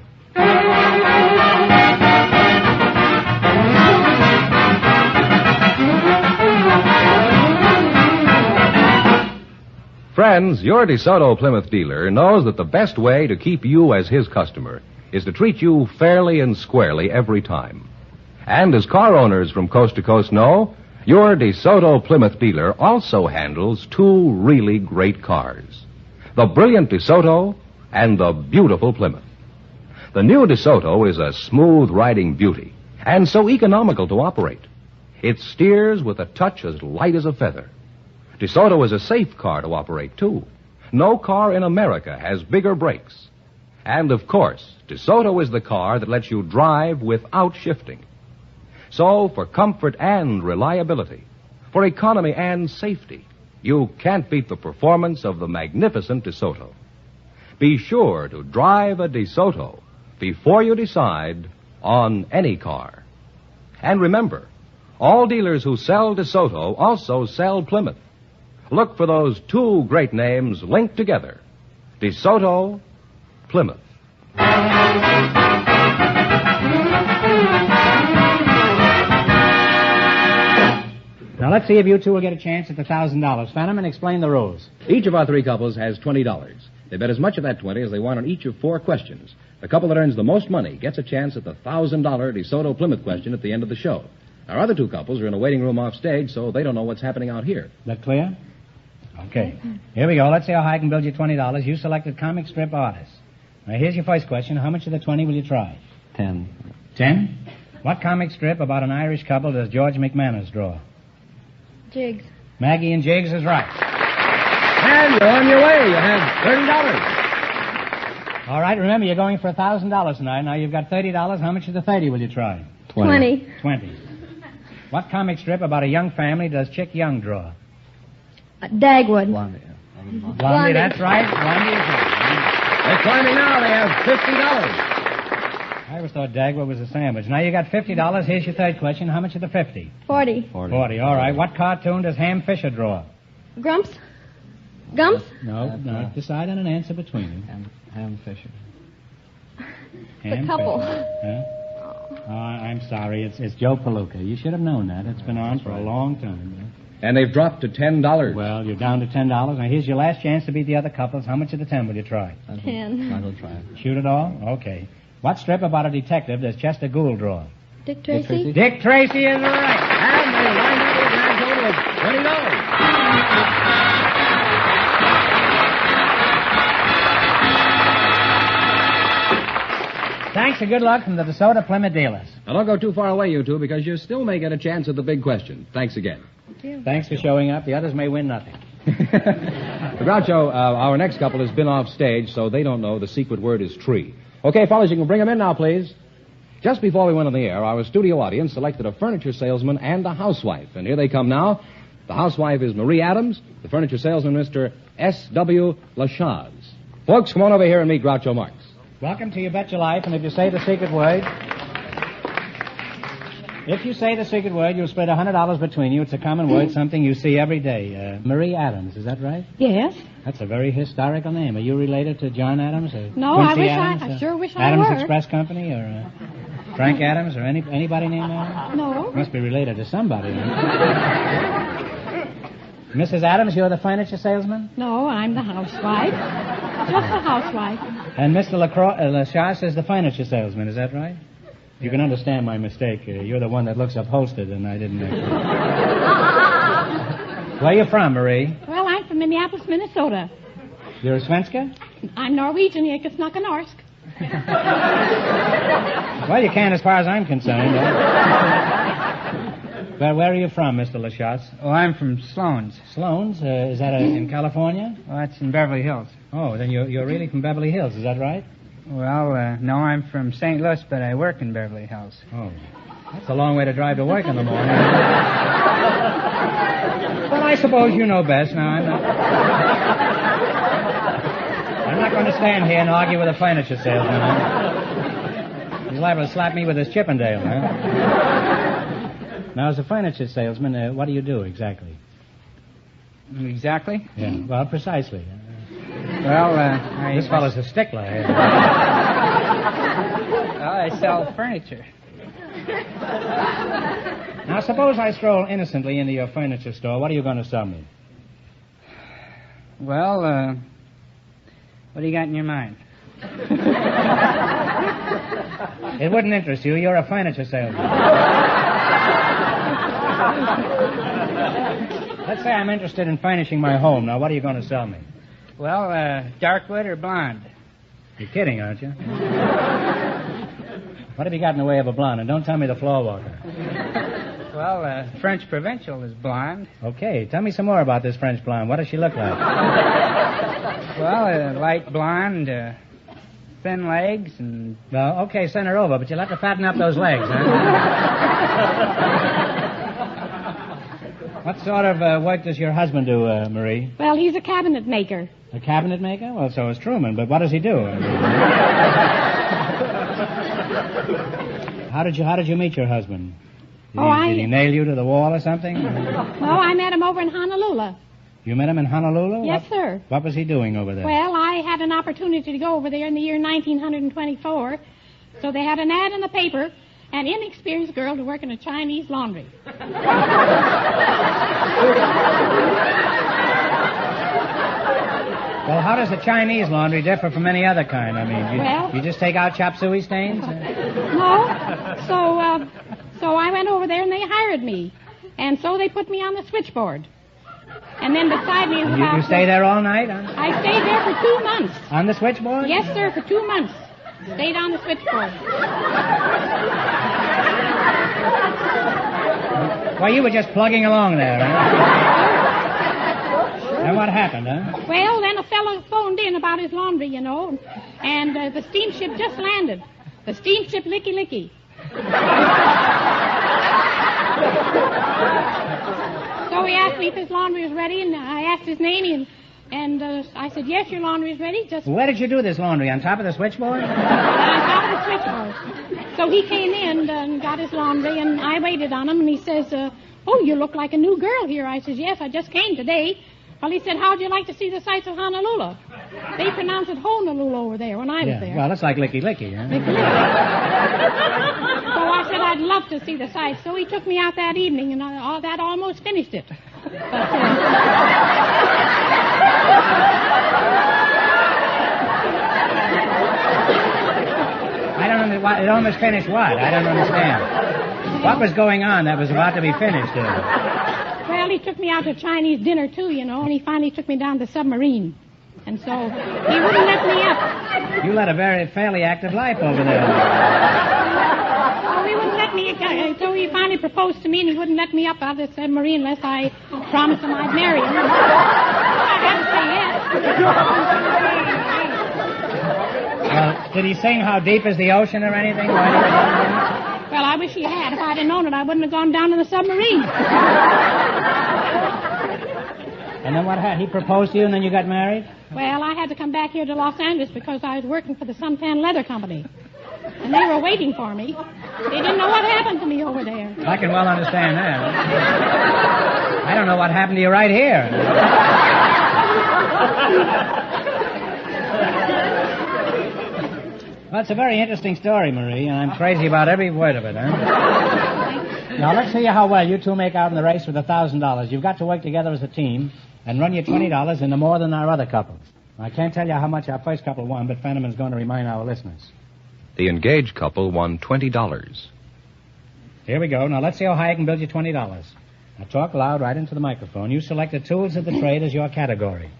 Friends, your DeSoto Plymouth dealer knows that the best way to keep you as his customer is to treat you fairly and squarely every time. And as car owners from coast to coast know, your DeSoto Plymouth dealer also handles 2 really great cars. The brilliant DeSoto and the beautiful Plymouth. The new DeSoto is a smooth-riding beauty and so economical to operate. It steers with a touch as light as a feather. DeSoto is a safe car to operate, too. No car in America has bigger brakes. And, of course, DeSoto is the car that lets you drive without shifting. So, for comfort and reliability, for economy and safety, you can't beat the performance of the magnificent DeSoto. Be sure to drive a DeSoto before you decide on any car. And remember, all dealers who sell DeSoto also sell Plymouth. Look for those 2 great names linked together. DeSoto, Plymouth. Now, let's see if you two will get a chance at the $1,000. Fenneman, explain the rules. Each of our three couples has $20. They bet as much of that 20 as they want on each of 4 questions. The couple that earns the most money gets a chance at the $1,000 DeSoto Plymouth question at the end of the show. Our other 2 couples are in a waiting room off stage, so they don't know what's happening out here. That clear? Okay. Here we go. Let's see how high I can build you $20. You selected comic strip artists. Now, here's your first question. How much of the 20 will you try? 10. 10? What comic strip about an Irish couple does George McManus draw? Jigs. Maggie and Jiggs is right. And you're on your way. You have $30. All right, remember, you're going for $1,000 tonight. Now, you've got $30. How much of the 30 will you try? 20. 20. What comic strip about a young family does Chick Young draw? Dagwood. Blondie. Blondie, that's right. Blondie is right. They're climbing now. They have $50. I always thought Dagwood was a sandwich. Now, you got $50. Here's your third question. How much of the 50? 40. 40. All right. What cartoon does Ham Fisher draw? Grumps. Gumps. No. Decide on an answer between them. Ham Fisher. The couple. Huh? Oh, I'm sorry. It's Joe Palooka. You should have known that. It's been on for a long time. And they've dropped to $10. Well, you're down to $10. Now, here's your last chance to beat the other couples. How much of the 10 will you try? 10. I will try it. Shoot it all? Okay. What strip about a detective does Chester Gould draw? Dick Tracy. Dick Tracy is right. And they wind up with a grand total of $20. Thanks and good luck from the DeSoto Plymouth dealers. Now, don't go too far away, you two, because you still may get a chance at the big question. Thanks again. Thanks for showing up. The others may win nothing. Groucho, our next couple has been off stage, so they don't know the secret word is tree. Okay, fellas, you can bring them in now, please. Just before we went on the air, our studio audience selected a furniture salesman and a housewife. And here they come now. The housewife is Marie Adams, the furniture salesman, Mr. S.W. Lachaz. Folks, come on over here and meet Groucho Marx. Welcome to You Bet Your Life, and if you say the secret word... If you say the secret word, you'll split $100 between you. It's a common word, something you see every day. Marie Adams, is that right? Yes. That's a very historical name. Are you related to John Adams or No, Quincy I Adams, sure wish I Adams were. Express Company or Frank Adams or anybody named Adams? No. Must be related to somebody. Mrs. Adams, you're the furniture salesman? No, I'm the housewife. Just the housewife. And Mr. Lachaz is the furniture salesman, is that right? You can understand my mistake. You're the one that looks upholstered, and I didn't... Where you from, Marie? Well, I'm from Minneapolis, Minnesota. You're a Svenska? I'm Norwegian. Jeg kan snakke norsk. Well, you can as far as I'm concerned. Well, where are you from, Mr. Lachaz? Oh, I'm from Sloan's. Sloan's? Is that in California? Well, that's in Beverly Hills. Oh, then you're really from Beverly Hills, is that right? Well, no, I'm from St. Louis, but I work in Beverly Hills. Oh, that's a long way to drive to work in the morning. Well, I suppose you know best. Now, I'm not going to stand here and argue with a furniture salesman. Huh? He's liable to slap me with his Chippendale, huh? Now, as a furniture salesman, what do you do exactly? Exactly? Yeah, well, precisely. Well, This fellow's a stickler. I sell furniture. Now, suppose I stroll innocently into your furniture store. What are you going to sell me? Well, what do you got in your mind? It wouldn't interest you. You're a furniture salesman. Let's say I'm interested in furnishing my home. Now, what are you going to sell me? Well, dark wood or blonde? You're kidding, aren't you? What have you got in the way of a blonde? And don't tell me the floor walker. Well, French provincial is blonde. Okay, tell me some more about this French blonde. What does she look like? Well, light blonde, thin legs, and... Well, okay, send her over, but you'll have to fatten up those legs, huh? What sort of work does your husband do, Marie? Well, he's a cabinet maker. A cabinet maker? Well, so is Truman, but what does he do? How did you meet your husband? Did he nail you to the wall or something? No, I met him over in Honolulu. You met him in Honolulu? Yes, sir. What was he doing over there? Well, I had an opportunity to go over there in the year 1924. So they had an ad in the paper an inexperienced girl to work in a Chinese laundry. Well, how does the Chinese laundry differ from any other kind? I mean, Well- you just take out chop suey stains? No. So I went over there and they hired me. And so they put me on the switchboard. And then beside me was about... You stay there all night? I stayed there for 2 months. On the switchboard? Yes, sir, for 2 months. Stayed on the switchboard. Well, you were just plugging along there, huh? And what happened, huh? Well, then a fellow phoned in about his laundry, you know, and the steamship just landed. The steamship Licky Licky. So he asked me if his laundry was ready, and I asked his name, and I said, yes, your laundry is ready. Just Where did you do this laundry? On top of the switchboard? on top of the switchboard. So he came in and got his laundry, and I waited on him, and he says, oh, you look like a new girl here. I says, yes, I just came today. Well, he said, how'd you like to see the sights of Honolulu? They pronounce it Honolulu over there when I was there. Well, it's like Licky Licky, huh? So I said I'd love to see the sights. So he took me out that evening, and that almost finished it. I don't understand. It almost finished what? I don't understand. What was going on that was about to be finished here? Well, he took me out to Chinese dinner, too, you know, and he finally took me down to the submarine. And so he wouldn't let me up. You led a fairly active life over there. Oh, he wouldn't let me. So he finally proposed to me, and he wouldn't let me up out of the submarine unless I promised him I'd marry him. I had to say yes. Well, did he sing How Deep is the Ocean or anything? Well, I wish he had. If I'd have known it, I wouldn't have gone down in the submarine. And then what happened? He proposed to you and then you got married? Well, I had to come back here to Los Angeles because I was working for the Suntan Leather Company. And they were waiting for me. They didn't know what happened to me over there. I can well understand that. I don't know what happened to you right here. Well, it's a very interesting story, Marie, and I'm crazy about every word of it, huh? Now, let's see how well you two make out in the race with $1,000. You've got to work together as a team and run your $20 into more than our other couples. I can't tell you how much our first couple won, but Fenneman's going to remind our listeners. The engaged couple won $20. Here we go. Now, let's see how high I can build you $20. Now, talk loud right into the microphone. You selected tools of the trade as your category.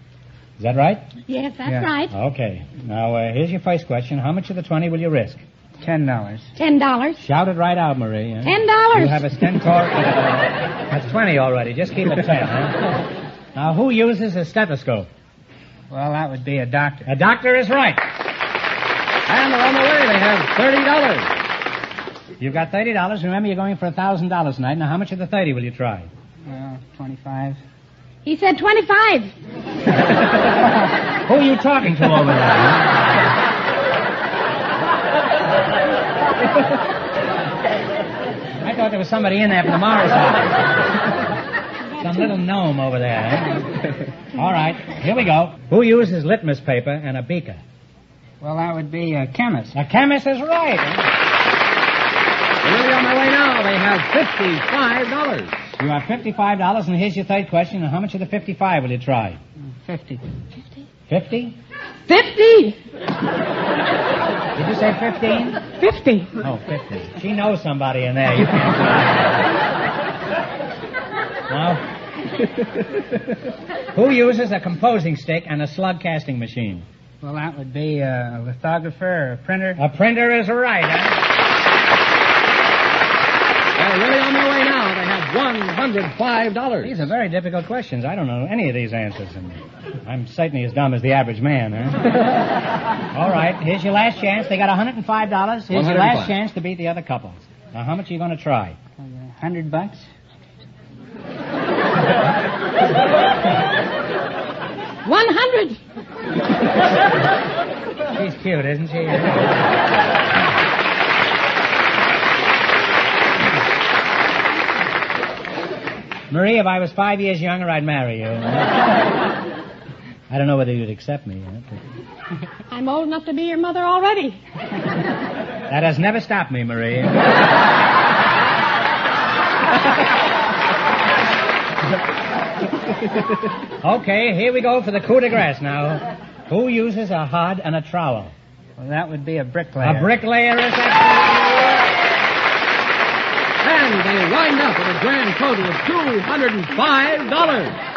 Is that right? Yes, that's right. Okay. Now, here's your first question. How much of the 20 will you risk? $10. $10. Shout it right out, Marie. Huh? $10. You have a stentor. That's 20 already. Just keep it 10, huh? Now, who uses a stethoscope? Well, that would be a doctor. A doctor is right. And they're on the way. They have $30. You've got $30. Remember, you're going for $1,000 tonight. Now, how much of the 30 will you try? 25. He said 25. Who are you talking to over there? I thought there was somebody in there from the Morris office. Some little gnome over there. Eh? All right, here we go. Who uses litmus paper and a beaker? Well, that would be a chemist. A chemist is right. They're really on their way now. They have $55. You have $55, and here's your third question. And how much of the 55 will you try? 50. 50? 50. Did you say 15? 50. Oh, 50. She knows somebody in there. You can't Now, who uses a composing stick and a slug casting machine? Well, that would be a lithographer or a printer. A printer is right, huh? They're really on their way now. They have $105. These are very difficult questions. I don't know any of these answers. And I'm certainly as dumb as the average man, huh? All right, here's your last chance. They got $105. Here's your last chance to beat the other couples. Now, how much are you going to try? $100. $100. She's cute, isn't she? Marie, if I was 5 years younger, I'd marry you. I don't know whether you'd accept me. I'm old enough to be your mother already. That has never stopped me, Marie. Okay, here we go for the coup de grace now. Who uses a hod and a trowel? Well, that would be a bricklayer. A bricklayer is absolutely... And they wind up at a grand total of $205.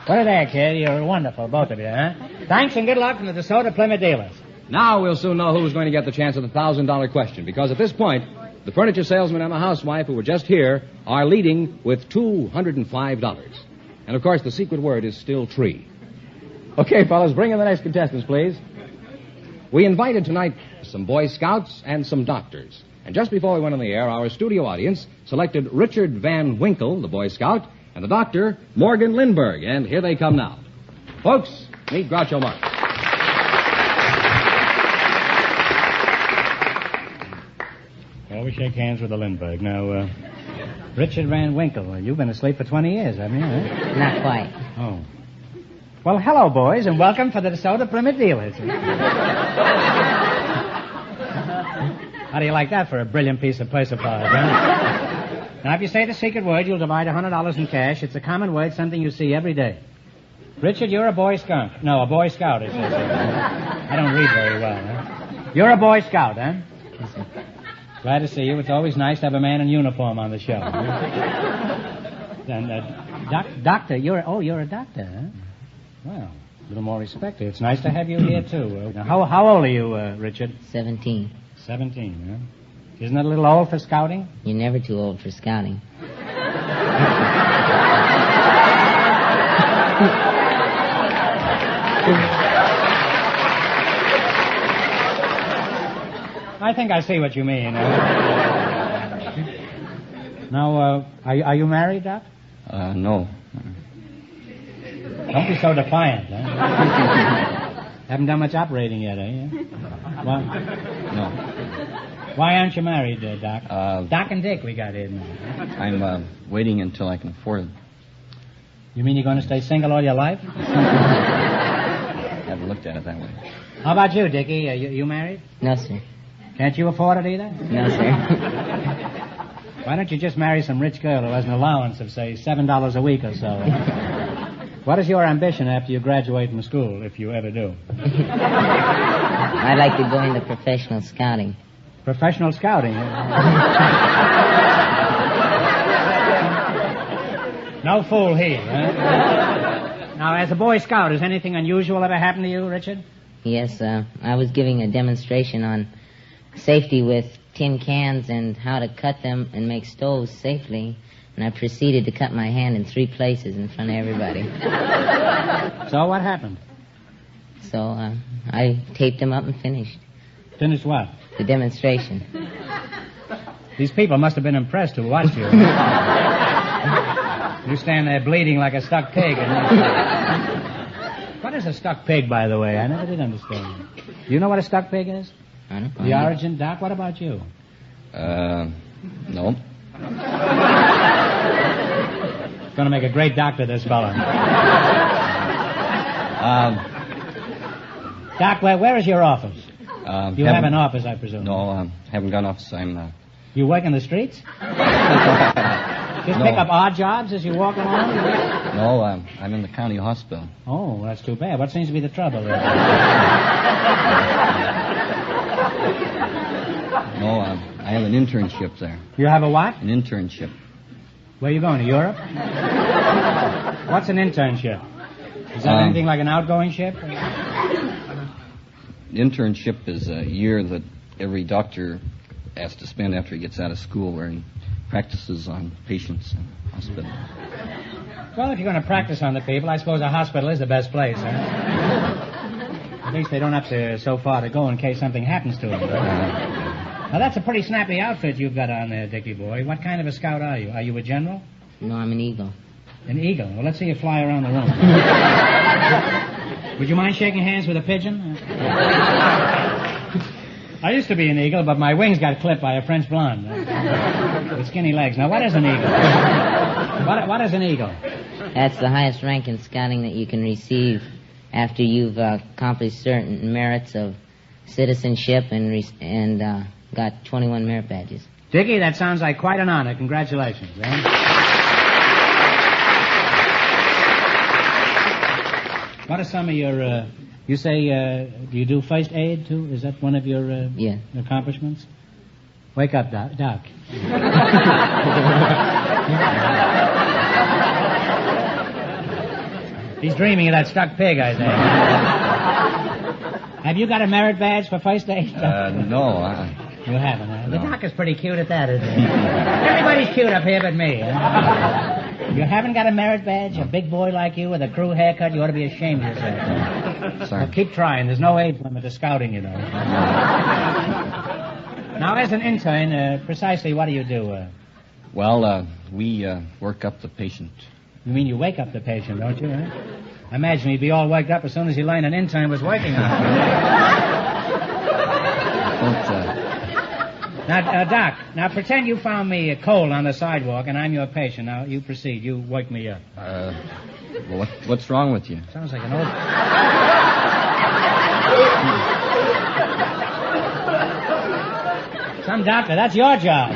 Put it there, kid. You're wonderful, both of you, huh? Thanks and good luck from the DeSoto Plymouth dealers. Now we'll soon know who's going to get the chance at the $1,000 question, because at this point, the furniture salesman and the housewife who were just here are leading with $205. And, of course, the secret word is still tree. Okay, fellas, bring in the next contestants, please. We invited tonight some Boy Scouts and some doctors. And just before we went on the air, our studio audience selected Richard Van Winkle, the Boy Scout, and the doctor, Morgan Lindbergh. And here they come now. Folks, meet Groucho Marx. Well, we shake hands with the Lindbergh. Now, Richard Van Winkle, you've been asleep for 20 years, haven't you? Huh? Not quite. Oh. Well, hello, boys, and welcome to the DeSoto Plymouth dealers. How do you like that for a brilliant piece of persiflage, huh? Now, if you say the secret word, you'll divide $100 in cash. It's a common word, something you see every day. Richard, you're a Boy Scout. No, a Boy Scout, it says. I don't read very well, huh? You're a Boy Scout, huh? Yes, sir. Glad to see you. It's always nice to have a man in uniform on the show. And, doctor, you're a doctor, huh? Well, a little more respect. It's nice to have you here, too. Now, how old are you, Richard? 17. 17, huh? Isn't that a little old for scouting? You're never too old for scouting. I think I see what you mean. Now, are you married, Doc? No. Don't be so defiant, huh? Haven't done much operating yet, eh? Well, No. why aren't you married, Doc? Doc and Dick we got here now. I'm waiting until I can afford it. You mean you're going to stay single all your life? Haven't looked at it that way. How about you, Dickie? You married? No, sir. Can't you afford it either? No, sir. Why don't you just marry some rich girl who has an allowance of, say, $7 a week or so? What is your ambition after you graduate from school, if you ever do? I'd like to go into professional scouting. Professional scouting? No fool here, huh? Now, as a Boy Scout, has anything unusual ever happened to you, Richard? Yes, I was giving a demonstration on safety with tin cans and how to cut them and make stoves safely. And I proceeded to cut my hand in 3 places in front of everybody. So what happened? So I taped them up and finished. Finished what? The demonstration. These people must have been impressed who watched you. You stand there bleeding like a stuck pig. What is a stuck pig, by the way? I never did understand. Do you know what a stuck pig is? I don't know. The origin, Doc? What about you? No. Going to make a great doctor, this fella. Doc, where is your office? You have an office, I presume. No, haven't got an office. I'm... You work in the streets? Just pick up odd jobs as you walk along? No, I'm in the county hospital. Oh, well, that's too bad. What seems to be the trouble there? No, I have an internship there. You have a what? An internship. Where are you going, to Europe? What's an internship? Is that anything like an outgoing ship? Internship is a year that every doctor has to spend after he gets out of school, where he practices on patients in the hospital. Well, if you're going to practice on the people, I suppose a hospital is the best place, huh? At least they don't have to so far to go in case something happens to them. Now, that's a pretty snappy outfit you've got on there, Dickie boy. What kind of a scout are you? Are you a general? No, I'm an eagle. An eagle? Well, let's see you fly around the room. Would you mind shaking hands with a pigeon? I used to be an eagle, but my wings got clipped by a French blonde. With skinny legs. Now, what is an eagle? What is an eagle? That's the highest rank in scouting that you can receive after you've accomplished certain merits of citizenship and got 21 merit badges. Dickie, that sounds like quite an honor. Congratulations. What are some of your, you say, do you do first aid, too? Is that one of your accomplishments? Wake up, Doc. He's dreaming of that stuck pig, I think. Have you got a merit badge for first aid? No. You haven't, huh? No. The Doc is pretty cute at that, isn't he? Everybody's cute up here but me. You haven't got a merit badge? A big boy like you with a crew haircut, you ought to be ashamed of yourself. Sorry. Well, keep trying. There's no age limit to scouting, you know. Now, as an intern, precisely what do you do? Well, we work up the patient. You mean you wake up the patient, don't you? Huh? I imagine he'd be all waked up as soon as he learned an intern was working on him. Now, Doc, now pretend you found me cold on the sidewalk and I'm your patient. Now, you proceed. You wake me up. What's wrong with you? Sounds like an old... Some doctor, that's your job.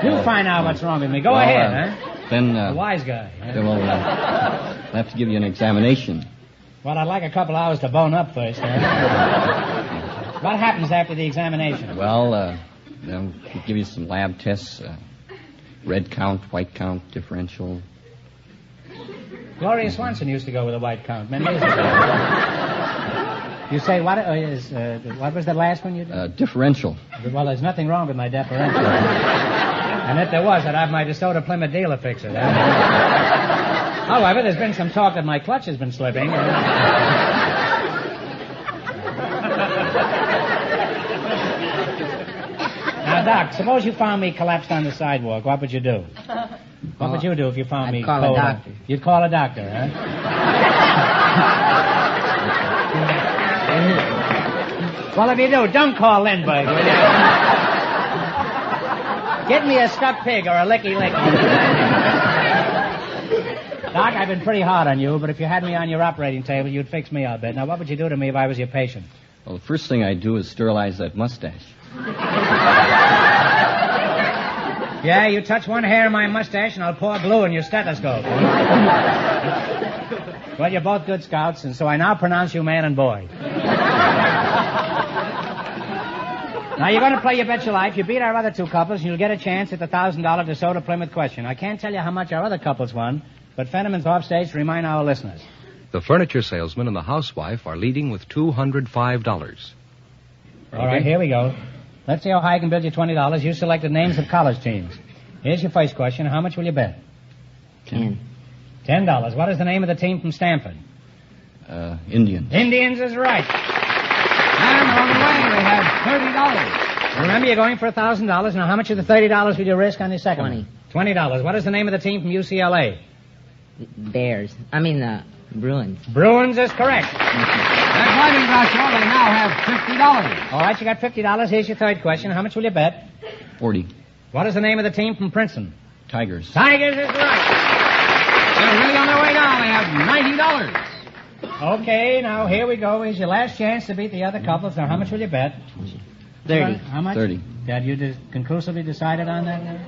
You find out what's wrong with me. Go ahead, huh? Then, a wise guy. Then we'll have to give you an examination. Well, I'd like a couple hours to bone up first, huh? What happens after the examination? Well, then we'll give you some lab tests. Red count, white count, differential. Gloria Swanson used to go with a white count many years ago. You say, what was the last one you did? Differential. Well, there's nothing wrong with my differential. And if there was, I'd have my DeSoto Plymouth dealer fix it. However, there's been some talk that my clutch has been slipping. Now, Doc, suppose you found me collapsed on the sidewalk. What would you do? What would you do if you found me call a doctor. You'd call a doctor, huh? Well, if you do, don't call Lindbergh, will you? Get me a stuck pig or a licky-licky. Doc, I've been pretty hard on you, but if you had me on your operating table, you'd fix me, I'll bet. Now, what would you do to me if I was your patient? Well, the first thing I'd do is sterilize that mustache. Yeah, you touch one hair of my mustache and I'll pour glue in your stethoscope. Well, you're both good scouts, and so I now pronounce you man and boy. Now, you're going to play You Bet Your Life. You beat our other two couples, and you'll get a chance at the $1,000 DeSoto Plymouth question. I can't tell you how much our other couples won, but Fenneman's off stage to remind our listeners. The furniture salesman and the housewife are leading with $205. All right, here we go. Let's see how high I can build you $20. You selected names of college teams. Here's your first question. How much will you bet? $10. $10. What is the name of the team from Stanford? Indians. Indians is right. And on the way, we have $30. Remember, you're going for $1,000. Now, how much of the $30 will you risk on the second one? $20. What is the name of the team from UCLA? Bruins. Bruins is correct. That's right, Groucho. They now have $50. All right, you got $50. Here's your third question. How much will you bet? 40. What is the name of the team from Princeton? Tigers. Tigers is right. They're really on their way down. They have $90. Okay, now here we go. Here's your last chance to beat the other couples. Now, how much will you bet? 30. How much? 30. Have you conclusively decided on that now?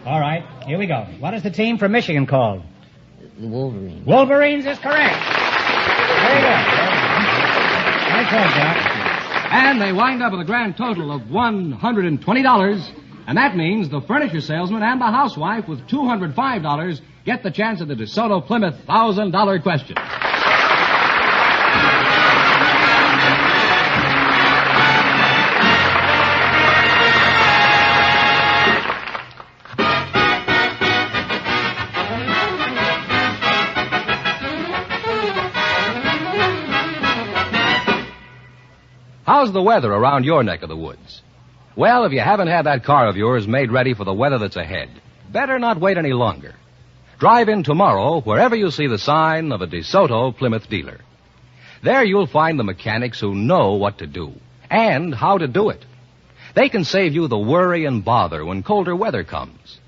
All right, here we go. What is the team from Michigan called? The Wolverines. Wolverines is correct. Very good. Nice work, Doc. And they wind up with a grand total of $120. And that means the furniture salesman and the housewife with $205 get the chance at the DeSoto Plymouth $1,000 question. How's the weather around your neck of the woods? Well, if you haven't had that car of yours made ready for the weather that's ahead, better not wait any longer. Drive in tomorrow wherever you see the sign of a DeSoto Plymouth dealer. There you'll find the mechanics who know what to do and how to do it. They can save you the worry and bother when colder weather comes.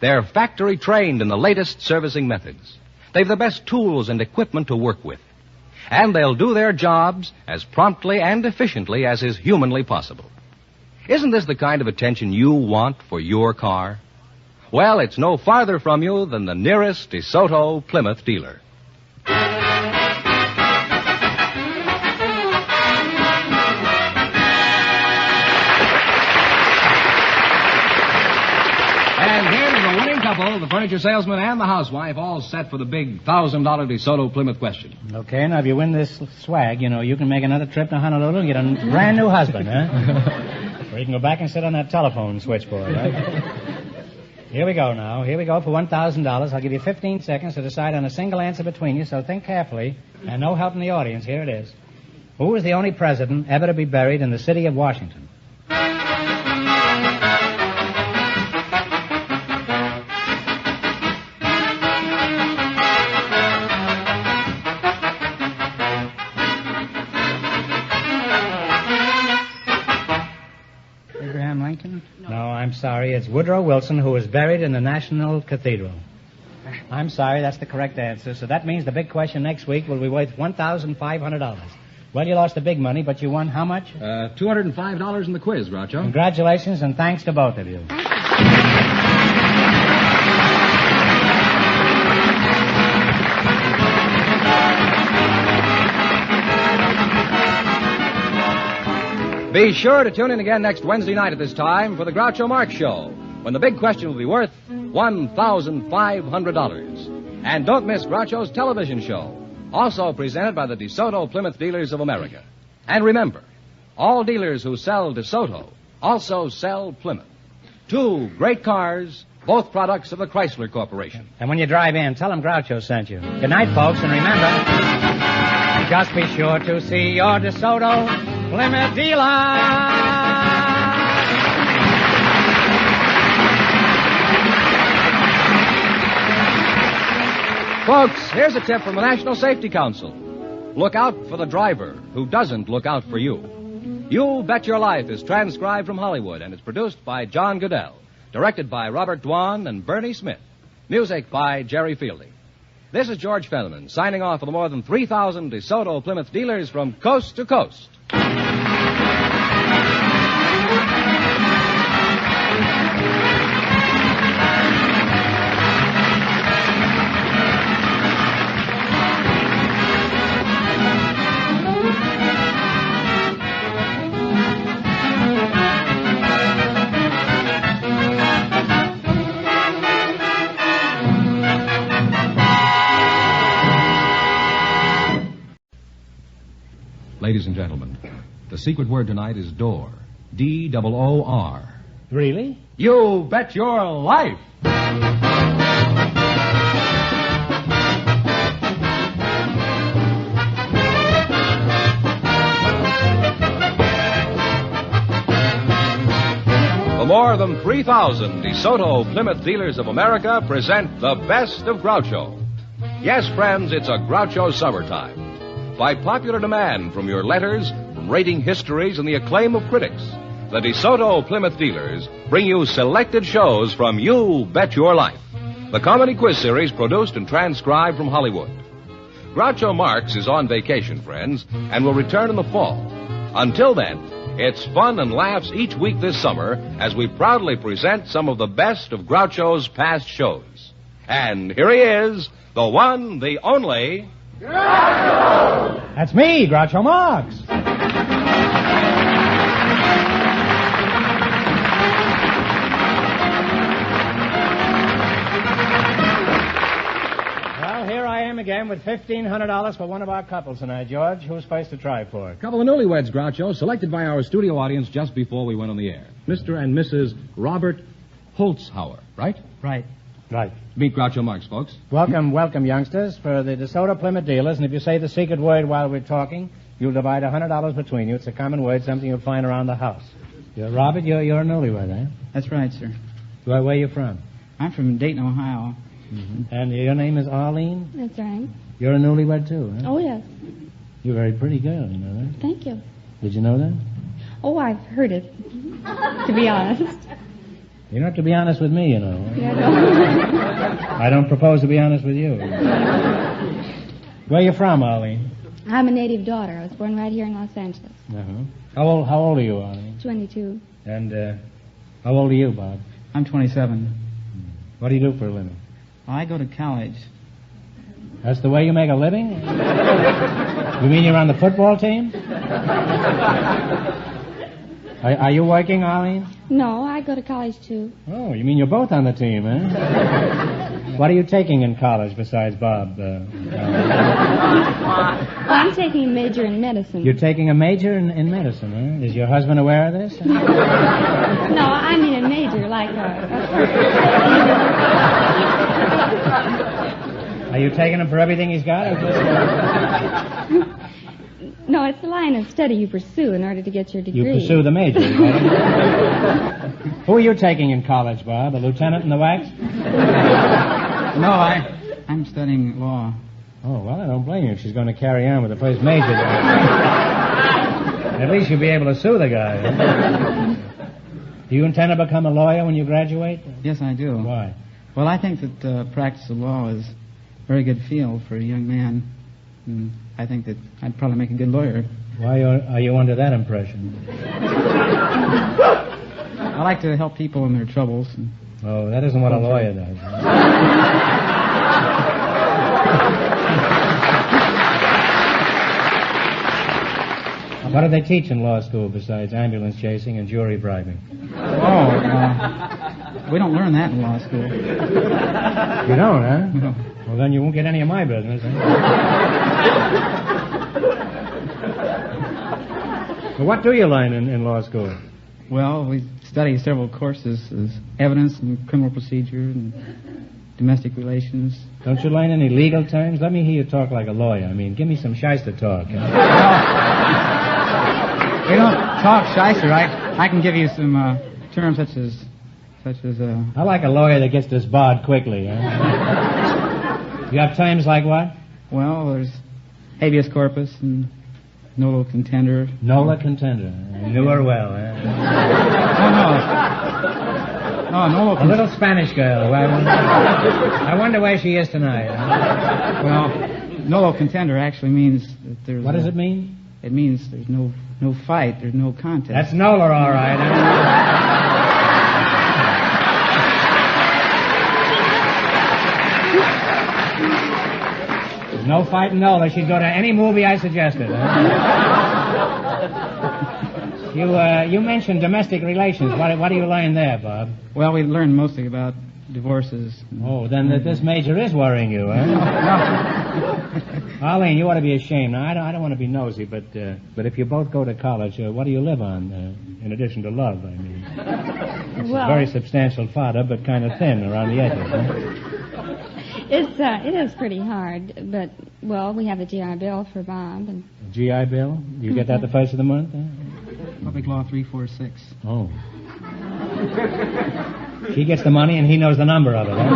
They're factory trained in the latest servicing methods. They've the best tools and equipment to work with. And they'll do their jobs as promptly and efficiently as is humanly possible. Isn't this the kind of attention you want for your car? Well, it's no farther from you than the nearest DeSoto Plymouth dealer. And here's the winning couple, the furniture salesman and the housewife, all set for the big $1,000 DeSoto Plymouth question. Okay, now if you win this swag, you can make another trip to Honolulu and get a brand new husband, huh? Or you can go back and sit on that telephone switchboard, right? Here we go now. Here we go for $1,000. I'll give you 15 seconds to decide on a single answer between you, so think carefully. And no help in the audience. Here it is. Who was the only president ever to be buried in the city of Washington? No, I'm sorry. It's Woodrow Wilson, who was buried in the National Cathedral. I'm sorry, that's the correct answer. So that means the big question next week will be worth $1,500. Well, you lost the big money, but you won how much? $205 in the quiz, Groucho. Congratulations, and thanks to both of you. Be sure to tune in again next Wednesday night at this time for the Groucho Marx Show, when the big question will be worth $1,500. And don't miss Groucho's television show, also presented by the DeSoto Plymouth Dealers of America. And remember, all dealers who sell DeSoto also sell Plymouth. Two great cars, both products of the Chrysler Corporation. And when you drive in, tell them Groucho sent you. Good night, folks, and remember, just be sure to see your DeSoto Plymouth dealer. Folks, here's a tip from the National Safety Council. Look out for the driver who doesn't look out for you. You Bet Your Life is transcribed from Hollywood, and it's produced by John Goodell, directed by Robert Dwan and Bernie Smith, music by Jerry Fielding. This is George Fenneman, signing off for the more than 3,000 DeSoto Plymouth dealers from coast to coast. Ladies and gentlemen, the secret word tonight is door. D-O-O-R. Really? You bet your life! The more than 3,000 DeSoto Plymouth Dealers of America present the best of Groucho. Yes, friends, it's a Groucho summertime. By popular demand from your letters, from rating histories, and the acclaim of critics, the DeSoto Plymouth Dealers bring you selected shows from You Bet Your Life, the comedy quiz series produced and transcribed from Hollywood. Groucho Marx is on vacation, friends, and will return in the fall. Until then, it's fun and laughs each week this summer as we proudly present some of the best of Groucho's past shows. And here he is, the one, the only... Groucho! That's me, Groucho Marx. Well, here I am again with $1,500 for one of our couples tonight, George. Who's first to try for it? A couple of newlyweds, Groucho, selected by our studio audience just before we went on the air. Mr. and Mrs. Robert Holzhauer, right? Right. Meet Groucho Marx, folks. Welcome, youngsters, for the DeSoto Plymouth Dealers. And if you say the secret word while we're talking, you'll divide $100 between you. It's a common word, something you'll find around the house. Robert, you're a newlywed, eh? That's right, sir. Where are you from? I'm from Dayton, Ohio. Mm-hmm. And your name is Arlene? That's right. You're a newlywed, too, huh? Oh, yes. You're a very pretty girl, you know that? Thank you. Did you know that? Oh, I've heard it, to be honest. You don't have to be honest with me, you know. Yeah, I don't propose to be honest with you. Where are you from, Arlene? I'm a native daughter. I was born right here in Los Angeles. Uh-huh. How old are you, Arlene? 22. And how old are you, Bob? I'm 27. What do you do for a living? I go to college. That's the way you make a living? You mean you're on the football team? Are you working, Arlene? No, I go to college too. Oh, you mean you're both on the team, eh? What are you taking in college besides Bob? I'm taking a major in medicine. You're taking a major in medicine, eh? Is your husband aware of this? No, I mean a major, like Are you taking him for everything he's got? Or just... No, it's the line of study you pursue in order to get your degree. You pursue the major. Who are you taking in college, Bob? A lieutenant in the wax? No, I'm studying law. Oh, well, I don't blame you if she's going to carry on with the first major. At least you'll be able to sue the guy. Do you intend to become a lawyer when you graduate? Yes, I do. Why? Well, I think that practice of law is a very good field for a young man. And I think that I'd probably make a good lawyer. Why are you under that impression? I like to help people in their troubles. Oh, that isn't what a lawyer does. What do they teach in law school besides ambulance chasing and jury bribing? We don't learn that in law school. You don't, huh? No. Well, then you won't get any of my business, huh? Well, what do you learn in law school? Well, we study several courses as evidence and criminal procedure and domestic relations. Don't you learn any legal terms? Let me hear you talk like a lawyer. I mean, give me some shyster talk. We don't talk shyster. I can give you some terms such as. I like a lawyer that gets disbarred quickly. Huh? You have terms like what? Well, there's habeas corpus and nolo contender. Nola contender. I knew her well. Huh? No, nolo. A little Spanish girl. I wonder where she is tonight. Huh? Well, nolo contender actually means that there's. What does it mean? It means there's no fight. There's no contest. That's Nola, all right. Huh? No fighting Nola. She'd go to any movie I suggested. You mentioned domestic relations. What do you learn there, Bob? Well, we learn mostly about divorces. Oh, then this major is worrying you, huh? No. Arlene, you ought to be ashamed. Now, I don't want to be nosy, but if you both go to college, what do you live on, in addition to love, I mean? It's a very substantial fodder, but kind of thin around the edges, huh? It is pretty hard, but, well, we have a GI Bill for Bob. And... GI Bill? You get that the first of the month? Huh? Public Law 346. Oh. She gets the money and he knows the number of it, huh?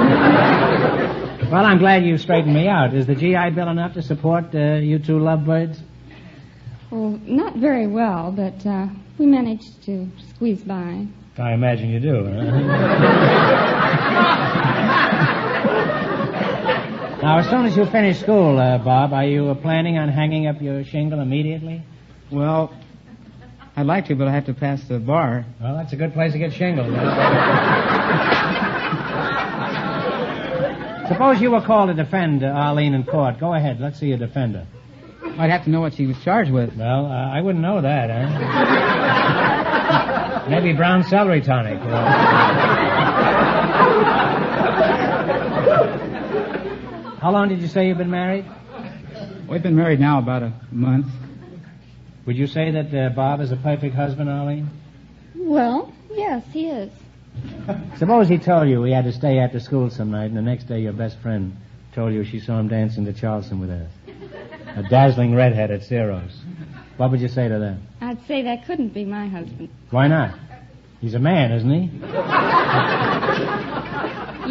Well, I'm glad you straightened me out. Is the GI Bill enough to support you two lovebirds? Well, not very well, but we managed to squeeze by. I imagine you do, huh? Now, as soon as you finish school, Bob, are you planning on hanging up your shingle immediately? Well, I'd like to, but I have to pass the bar. Well, that's a good place to get shingled. Suppose you were called to defend Arlene in court. Go ahead. Let's see you defend her. I'd have to know what she was charged with. Well, I wouldn't know that, huh? Maybe brown celery tonic. How long did you say you've been married? We've been married now about a month. Would you say that Bob is a perfect husband, Arlene? Well, yes, he is. Suppose he told you he had to stay after school some night, and the next day your best friend told you she saw him dancing to Charleston with a dazzling redhead at Ciro's. What would you say to that? I'd say that couldn't be my husband. Why not? He's a man, isn't he?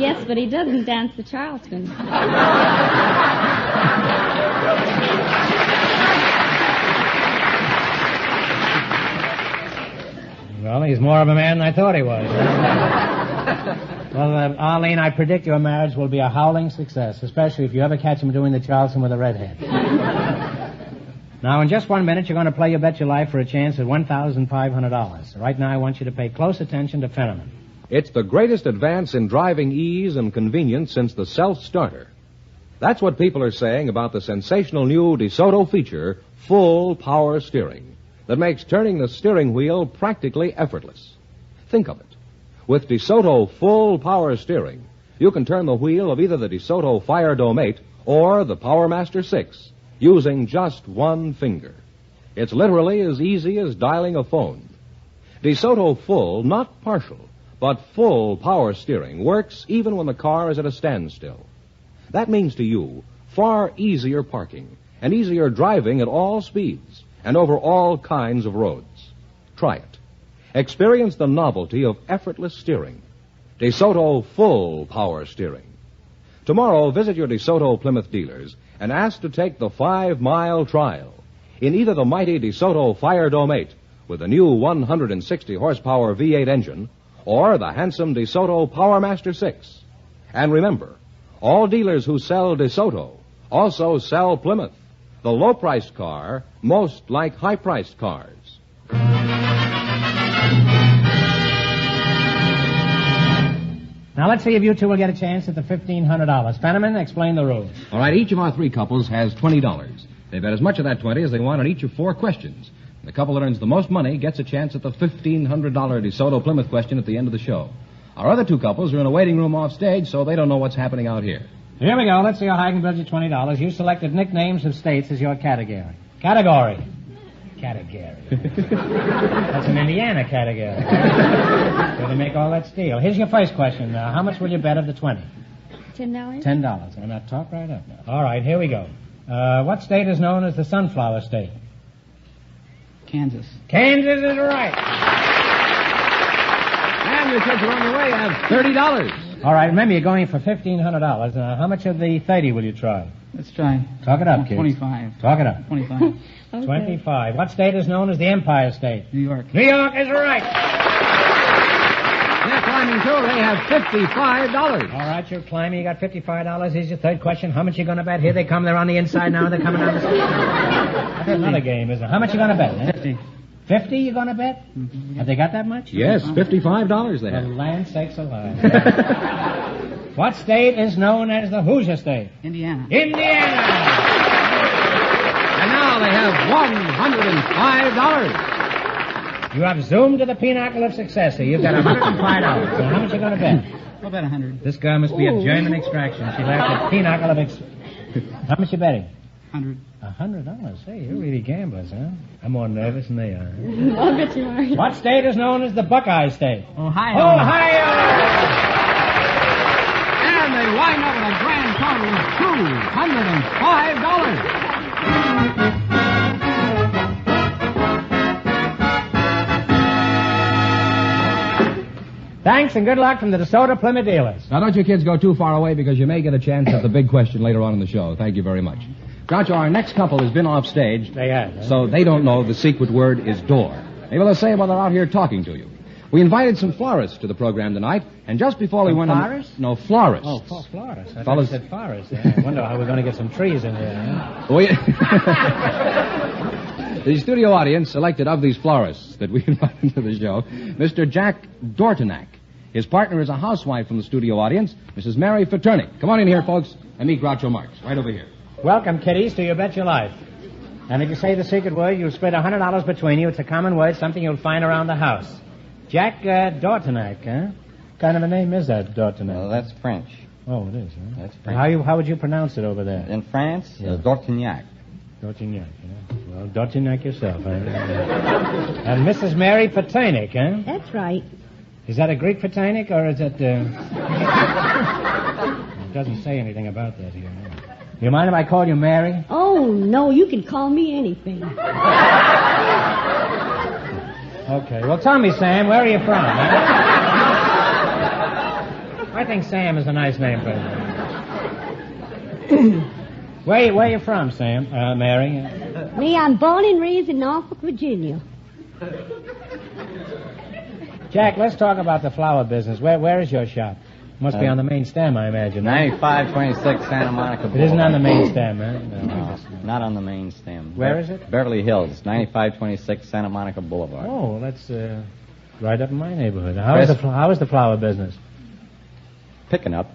Yes, but he doesn't dance to Charleston. Well, he's more of a man than I thought he was. Well, Arlene, I predict your marriage will be a howling success, especially if you ever catch him doing the Charleston with a redhead. Now, in just 1 minute, you're going to play You Bet Your Life for a chance at $1,500. Right now, I want you to pay close attention to Fenneman. It's the greatest advance in driving ease and convenience since the self-starter. That's what people are saying about the sensational new DeSoto feature, Full Power Steering, that makes turning the steering wheel practically effortless. Think of it. With DeSoto Full Power Steering, you can turn the wheel of either the DeSoto Fire Dome 8 or the PowerMaster 6 using just one finger. It's literally as easy as dialing a phone. DeSoto Full, not partial, but full power steering works even when the car is at a standstill. That means to you far easier parking and easier driving at all speeds and over all kinds of roads. Try it. Experience the novelty of effortless steering. DeSoto Full Power Steering. Tomorrow, visit your DeSoto Plymouth dealers and ask to take the 5-mile trial in either the mighty DeSoto Fire Dome 8 with the new 160-horsepower V8 engine or the handsome DeSoto PowerMaster 6. And remember, all dealers who sell DeSoto also sell Plymouth, the low-priced car most like high-priced cars. Now, let's see if you two will get a chance at the $1,500. Fenneman, explain the rules. All right, each of our three couples has $20. They bet as much of that 20 as they want on each of 4 questions. The couple that earns the most money gets a chance at the $1,500 DeSoto Plymouth question at the end of the show. Our other 2 couples are in a waiting room off stage, so they don't know what's happening out here. Here we go. Let's see how high I can build you $20. You selected nicknames of states as your category. Category. That's an Indiana category. Where they make all that steel. Here's your first question. How much will you bet of the 20? $10. $10. And I'll talk right up now. All right, here we go. What state is known as the Sunflower State? Kansas. Kansas is right. And your kids are on their way. You have $30. All right, remember, you're going for $1,500. How much of the 30 will you try? Let's try. Talk it up, kids. 25. Talk it up. 25. Okay. 25. What state is known as the Empire State? New York. New York is right. They're climbing, too. They have $55. All right, you're climbing. You got $55. Here's your third question. How much you going to bet? Here they come. They're on the inside now. They're coming down the street. That's another game, isn't it? How much you going to bet? 50. 50 you going to bet? Mm-hmm. Have they got that much? Yes, $55 they have. For land sakes alive. What state is known as the Hoosier State? Indiana. Indiana! And now they have $105. You have zoomed to the pinnacle of success here. You've got $105. Now, how much you going to bet? I'll bet 100. This girl must be a German extraction. She's at the pinnacle of How much you betting? 100. $100. Hey, you're really gamblers, huh? I'm more nervous than they are. I'll bet you are. What state is known as the Buckeye State? Ohio. Ohio! And they wind up with a grand total of $205. Thanks and good luck from the DeSoto Plymouth dealers. Now, don't you kids go too far away because you may get a chance at the big question later on in the show. Thank you very much. Groucho, our next couple has been off stage. They have. So they don't know the secret word is door. Maybe they'll say while they're out here talking to you. We invited some florists to the program tonight, and just before we went florists? No, florists. Oh, florists. I Fellas- said florists. I wonder how we're going to get some trees in here. Huh? The studio audience selected of these florists that we invited to the show, Mr. Jack Dortonak. His partner is a housewife from the studio audience, Mrs. Mary Fraternic. Come on in here, folks, and meet Groucho Marx, right over here. Welcome, kiddies, to You Bet Your Life. And if you say the secret word, you'll split $100 between you. It's a common word, something you'll find around the house. Jack Dortonak, huh? What kind of a name is that, Dortonak? Well, that's French. Oh, it is, huh? That's French. How would you pronounce it over there? In France, Yeah. Dortignac. Dortignac, yeah. Well, Dortignac yourself, huh? And Mrs. Mary Fraternic, huh? That's right. Is that a Greek Fraternic, or is it, It doesn't say anything about that here. No. You mind if I call you Mary? Oh, no, you can call me anything. Okay. Well, tell me, Sam, where are you from? Huh? I think Sam is a nice name for you. Where are you from, Sam? Mary? Me, I'm born and raised in Norfolk, Virginia. Jack, let's talk about the flower business. Where is your shop? Must be on the main stem, I imagine. 9526 Santa Monica Boulevard. It isn't on the main stem, huh? No, not on the main stem. Where is it? Beverly Hills, 9526 Santa Monica Boulevard. Oh, that's right up in my neighborhood. How is the flower business? Picking up.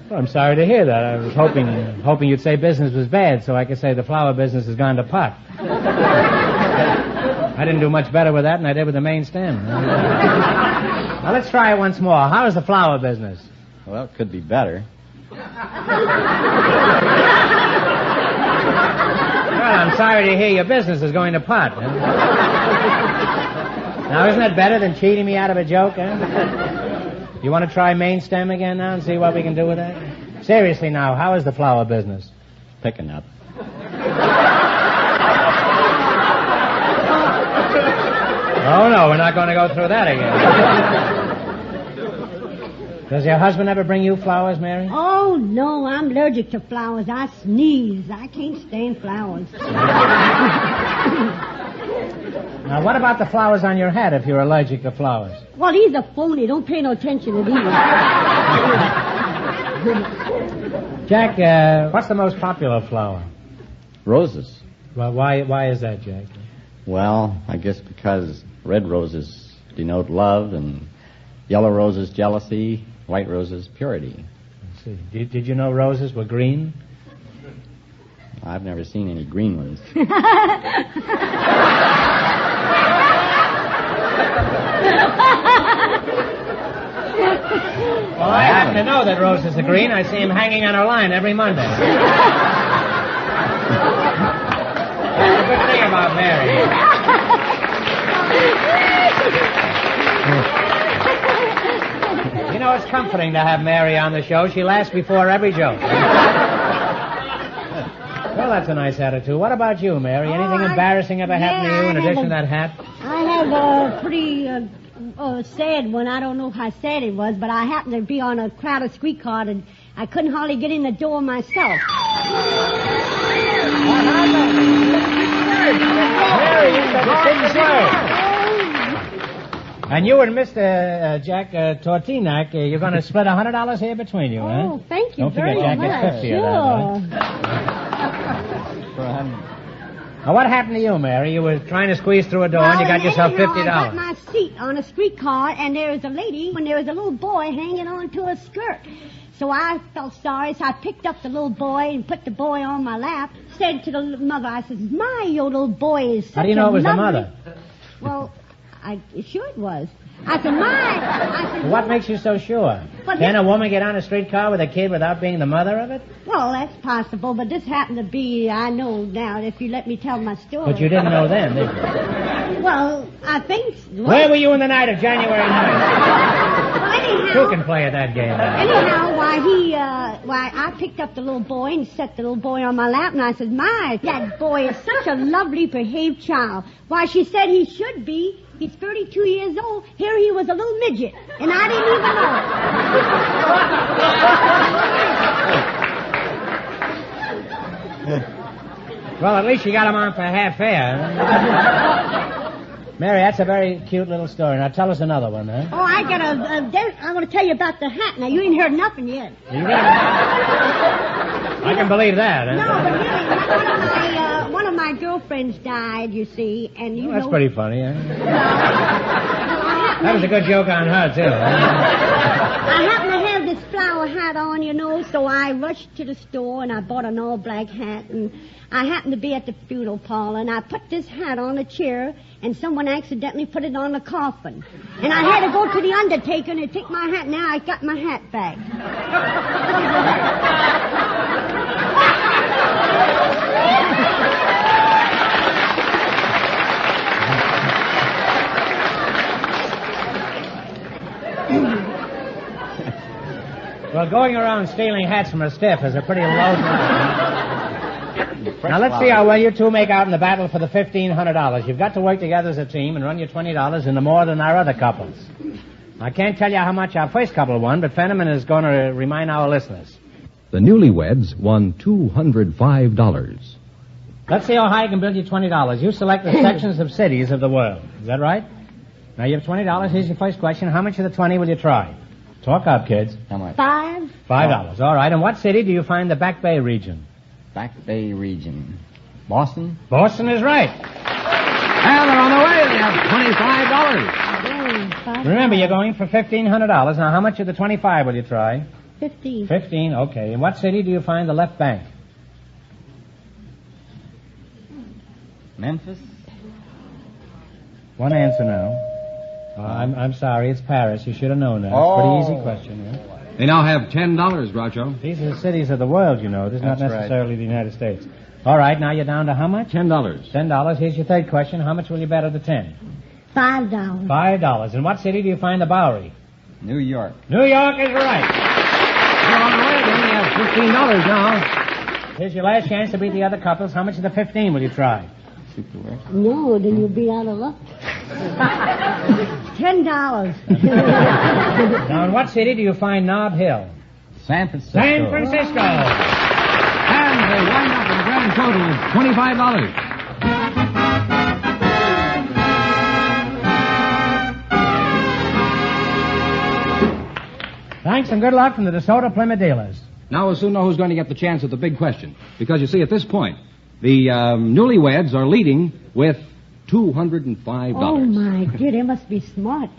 Well, I'm sorry to hear that. I was hoping you'd say business was bad, so I could say the flower business has gone to pot. I didn't do much better with that than I did with the main stem. Now, let's try it once more. How is the flower business? Well, it could be better. Well, I'm sorry to hear your business is going to pot. Huh? Now, isn't that better than cheating me out of a joke, huh? You want to try main stem again now and see what we can do with that? Seriously now, how is the flower business? Picking up. Oh, no, we're not going to go through that again. Does your husband ever bring you flowers, Mary? Oh, no, I'm allergic to flowers. I sneeze. I can't stand flowers. Now, what about the flowers on your hat if you're allergic to flowers? Well, he's a phony. Don't pay no attention to these. Jack, what's the most popular flower? Roses. Well, why is that, Jack? Well, I guess because red roses denote love, and yellow roses jealousy, white roses purity. I see. Did you know roses were green? I've never seen any green ones. Well, I happen to know that roses are green. I see them hanging on our line every Monday. That's a good thing about Mary. You know, it's comforting to have Mary on the show. She laughs before every joke. Well, that's a nice attitude. What about you, Mary? Anything embarrassing ever happened to you in addition to that hat? I have a pretty sad one. I don't know how sad it was, but I happened to be on a crowded streetcar, and I couldn't hardly get in the door myself. Mary, you said the same word. And you and Mr. Jack Tortinak, you're going to split $100 here between you, huh? Oh, thank you Don't very forget, Jack much. gets 50 sure. of that, huh? Now, what happened to you, Mary? You were trying to squeeze through a door and you got yourself $50. I got my seat on a streetcar, and there was a lady, when there was a little boy hanging on to her skirt. So I felt sorry, so I picked up the little boy and put the boy on my lap. Said to the mother, I said, "My, your little boy is such a How do you know it was lovely..." the mother? Well, sure it was. I said, What makes you so sure? But Can a woman get on a streetcar with a kid without being the mother of it? well, that's possible, but this happened to be, I know now, if you let me tell my story. But you didn't know then, did you? Well, I think... Where were you in the night of January 9th? Well, anyhow... Who can play at that game? Anyhow, I picked up the little boy and set the little boy on my lap, and I said, "My, that boy is such a lovely behaved child." Why, she said he should be. He's 32 years old. Here he was a little midget, and I didn't even know. Well, at least you got him on for half fare. Mary, that's a very cute little story. Now tell us another one, huh? Oh, I got I want to tell you about the hat. Now, you ain't heard nothing yet. You really? I can believe that, huh? No, but really, one of my girlfriends died, you see, and you know... That's pretty funny, huh? That was a good joke on her, too. I happen to have this flower hat on, you know, so I rushed to the store and I bought an all-black hat, and I happened to be at the funeral parlor, and I put this hat on a chair, and someone accidentally put it on the coffin. And I had to go to the undertaker and take my hat. Now I got my hat back. Well, going around stealing hats from a stiff is a pretty low... Now, let's see how well you two make out in the battle for the $1,500. You've got to work together as a team and run your $20 into more than our other couples. I can't tell you how much our first couple won, but Fenneman is going to remind our listeners. The newlyweds won $205. Let's see how high I can build you $20. You select the sections of cities of the world. Is that right? Now, you have $20. Here's your first question. How much of the 20 will you try? Talk up, kids. How much? $5. $5. All right. In what city do you find the Back Bay region? Back Bay region. Boston? Boston is right. And they're on the way. They have $25. Remember, you're going for $1,500. Now, how much of the 25 will you try? 15. 15, okay. In what city do you find the left bank? Memphis? One answer now. I'm sorry, it's Paris. You should have known that. Oh. Pretty easy question, yeah? They now have $10, Groucho. These are the cities of the world, you know. This is not That's right. necessarily the United States. All right, now you're down to how much? $10. $10. Here's your third question. How much will you bet of the 10? $5. $5. In what city do you find the Bowery? New York. New York is right. They're on the way. They only have $15 now. Here's your last chance to beat the other couples. How much of the 15 will you try? No, then you'll be out of luck. $10. Now, in what city do you find Nob Hill? San Francisco. San Francisco. And they wind up with a grand total of $25. Thanks and good luck from the DeSoto Plymouth dealers. Now we'll soon know who's going to get the chance at the big question. Because you see, at this point, the newlyweds are leading with $205. Oh, my dear, they must be smart.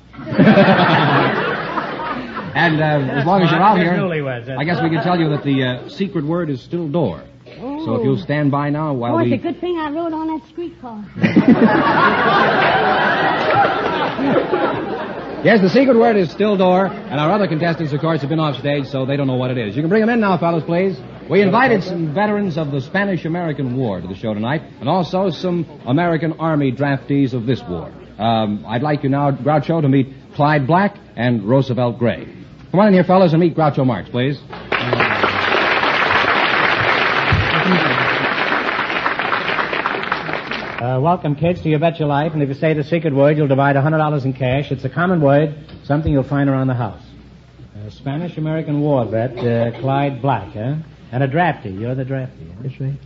And as long as you're out here, Newlyweds, I guess we can tell you that the secret word is still door. Oh. So if you'll stand by now while Oh, it's we... a good thing I rode on that streetcar. Yes, the secret word is still door, and our other contestants, of course, have been off stage, so they don't know what it is. You can bring them in now, fellas, please. We invited some veterans of the Spanish-American War to the show tonight, and also some American Army draftees of this war. I'd like you now, Groucho, to meet Clyde Black and Roosevelt Gray. Come on in here, fellas, and meet Groucho Marx, please. Welcome, kids, to You Bet Your Life. And if you say the secret word, you'll divide $100 in cash. It's a common word, something you'll find around the house. Spanish-American War vet, Clyde Black, huh? And a draftee. You're the draftee. Huh? That's right.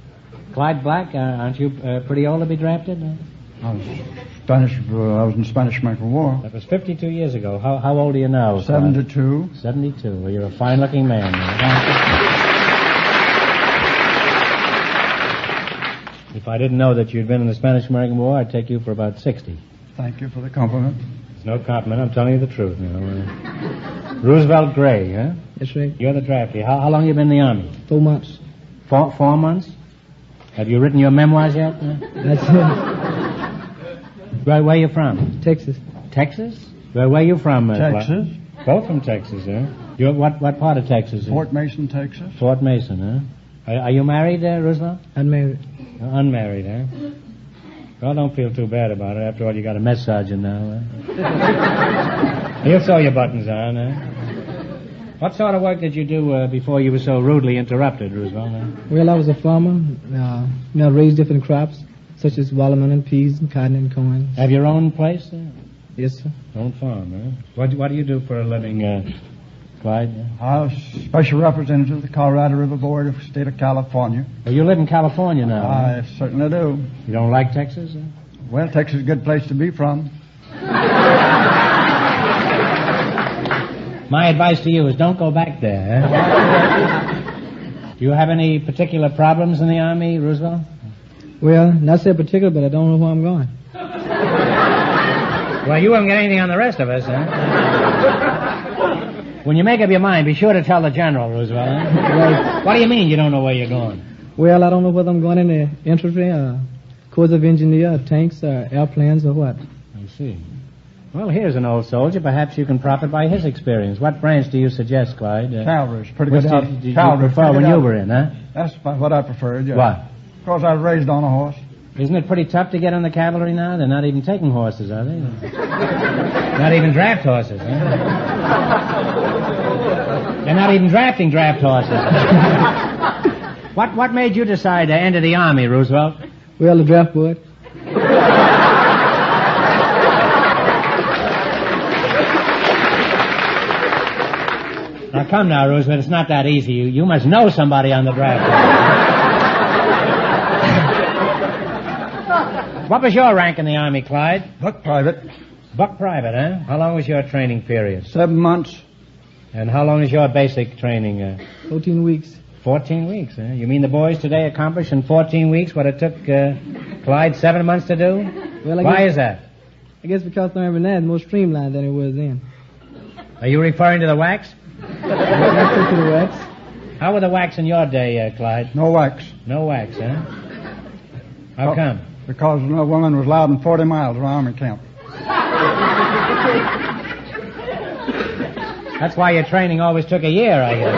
Clyde Black, aren't you pretty old to be drafted? I was in the Spanish-American War. That was 52 years ago. How old are you now? 72. 72. Well, you're a fine-looking man. If I didn't know that you'd been in the Spanish-American War, I'd take you for about 60. Thank you for the compliment. It's no compliment. I'm telling you the truth. You know. Roosevelt Gray, huh? That's right. You're the draftee. How long have you been in the Army? 4 months. 4 months? Have you written your memoirs yet? That's it. Where are you from? Texas. Texas? Where are you from? Texas. Both from Texas, huh? You're what part of Texas? Fort Mason, Texas. Fort Mason, huh? Are you married, Roosevelt? Unmarried. Unmarried, huh? Well, don't feel too bad about it. After all, you got a mess sergeant now, huh? You'll sew your buttons on, huh? What sort of work did you do before you were so rudely interrupted, Roosevelt? Huh? Well, I was a farmer. Raised different crops, such as watermelon, peas, and cotton, and corn. Have your own place? Yes, sir. Own farm, huh? What do you do for a living, Clyde? I was special representative of the Colorado River Board of the state of California. Well, you live in California now. I certainly do. You don't like Texas? Well, Texas is a good place to be from. My advice to you is don't go back there. Do you have any particular problems in the Army, Roosevelt? Well, not so particular, but I don't know where I'm going. Well, you won't get anything on the rest of us, huh? When you make up your mind, be sure to tell the general, Roosevelt. Huh? Right. What do you mean you don't know where you're going? Well, I don't know whether I'm going in the infantry, Corps of Engineer, tanks, airplanes, or what. I see. Well, here's an old soldier. Perhaps you can profit by his experience. What branch do you suggest, Clyde? Cavalry's pretty Which good. did you prefer when you were in, huh? That's what I preferred, yeah. What? Because I was raised on a horse. Isn't it pretty tough to get on the cavalry now? They're not even taking horses, are they? Not even draft horses, huh? They're not even drafting draft horses. What made you decide to enter the Army, Roosevelt? Well, the draft board. Now, come now, Roosevelt. It's not that easy. You must know somebody on the draft board. What was your rank in the Army, Clyde? Look, private. Buck Private, huh? How long was your training period? 7 months. And how long is your basic training? 14 weeks. 14 weeks, huh? You mean the boys today accomplished in 14 weeks what it took Clyde 7 months to do? Well, Why is that? I guess because Thermo now is more streamlined than it was then. Are you referring to the wax? Referring to the wax. How were the wax in your day, Clyde? No wax. No wax, huh? How come? Because no woman was allowed in 40 miles of army camp. That's why your training always took a year, I guess.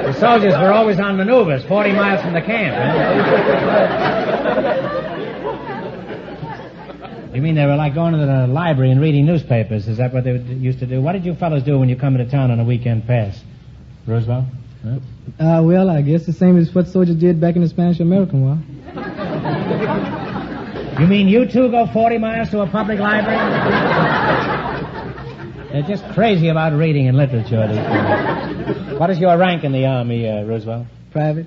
The soldiers were always on maneuvers, 40 miles from the camp, huh? You mean they were like going to the library and reading newspapers? Is that what they used to do? What did you fellas do when you come into town on a weekend pass? Roosevelt? Huh? Well, I guess the same as what soldiers did back in the Spanish-American War. You mean you two go 40 miles to a public library? They're just crazy about reading and literature these days. What is your rank in the Army, Roosevelt? Private.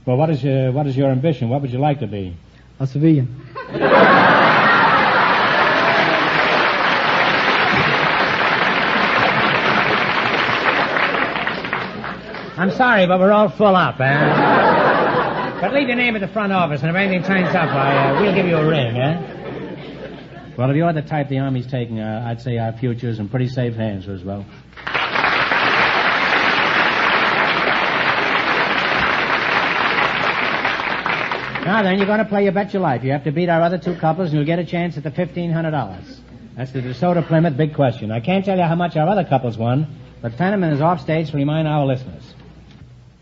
Well, what is your ambition? What would you like to be? A civilian. I'm sorry, but we're all full up, But leave your name at the front office, and if anything turns up, we'll give you a ring, Well, if you're the type the Army's taking, I'd say our future's in pretty safe hands, Roosevelt. Now then, you're going to play You Bet Your Life. You have to beat our other two couples, and you'll get a chance at the $1,500. That's the DeSoto Plymouth Big Question. I can't tell you how much our other couples won, but Fenneman is off stage to remind our listeners.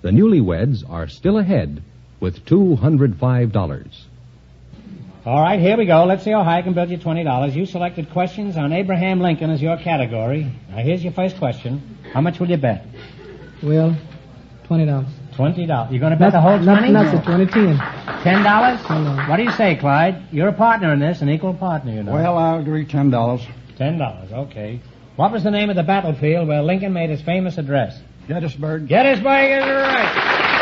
The newlyweds are still ahead with $205. All right, here we go. Let's see how high I can build you $20. You selected questions on Abraham Lincoln as your category. Now, here's your first question. How much will you bet? Well, $20. $20. You're going to bet the whole 20? Not the 20, 10. $10? $10. What do you say, Clyde? You're a partner in this, an equal partner, you know. Well, I'll agree $10. $10, okay. What was the name of the battlefield where Lincoln made his famous address? Gettysburg. Gettysburg is right.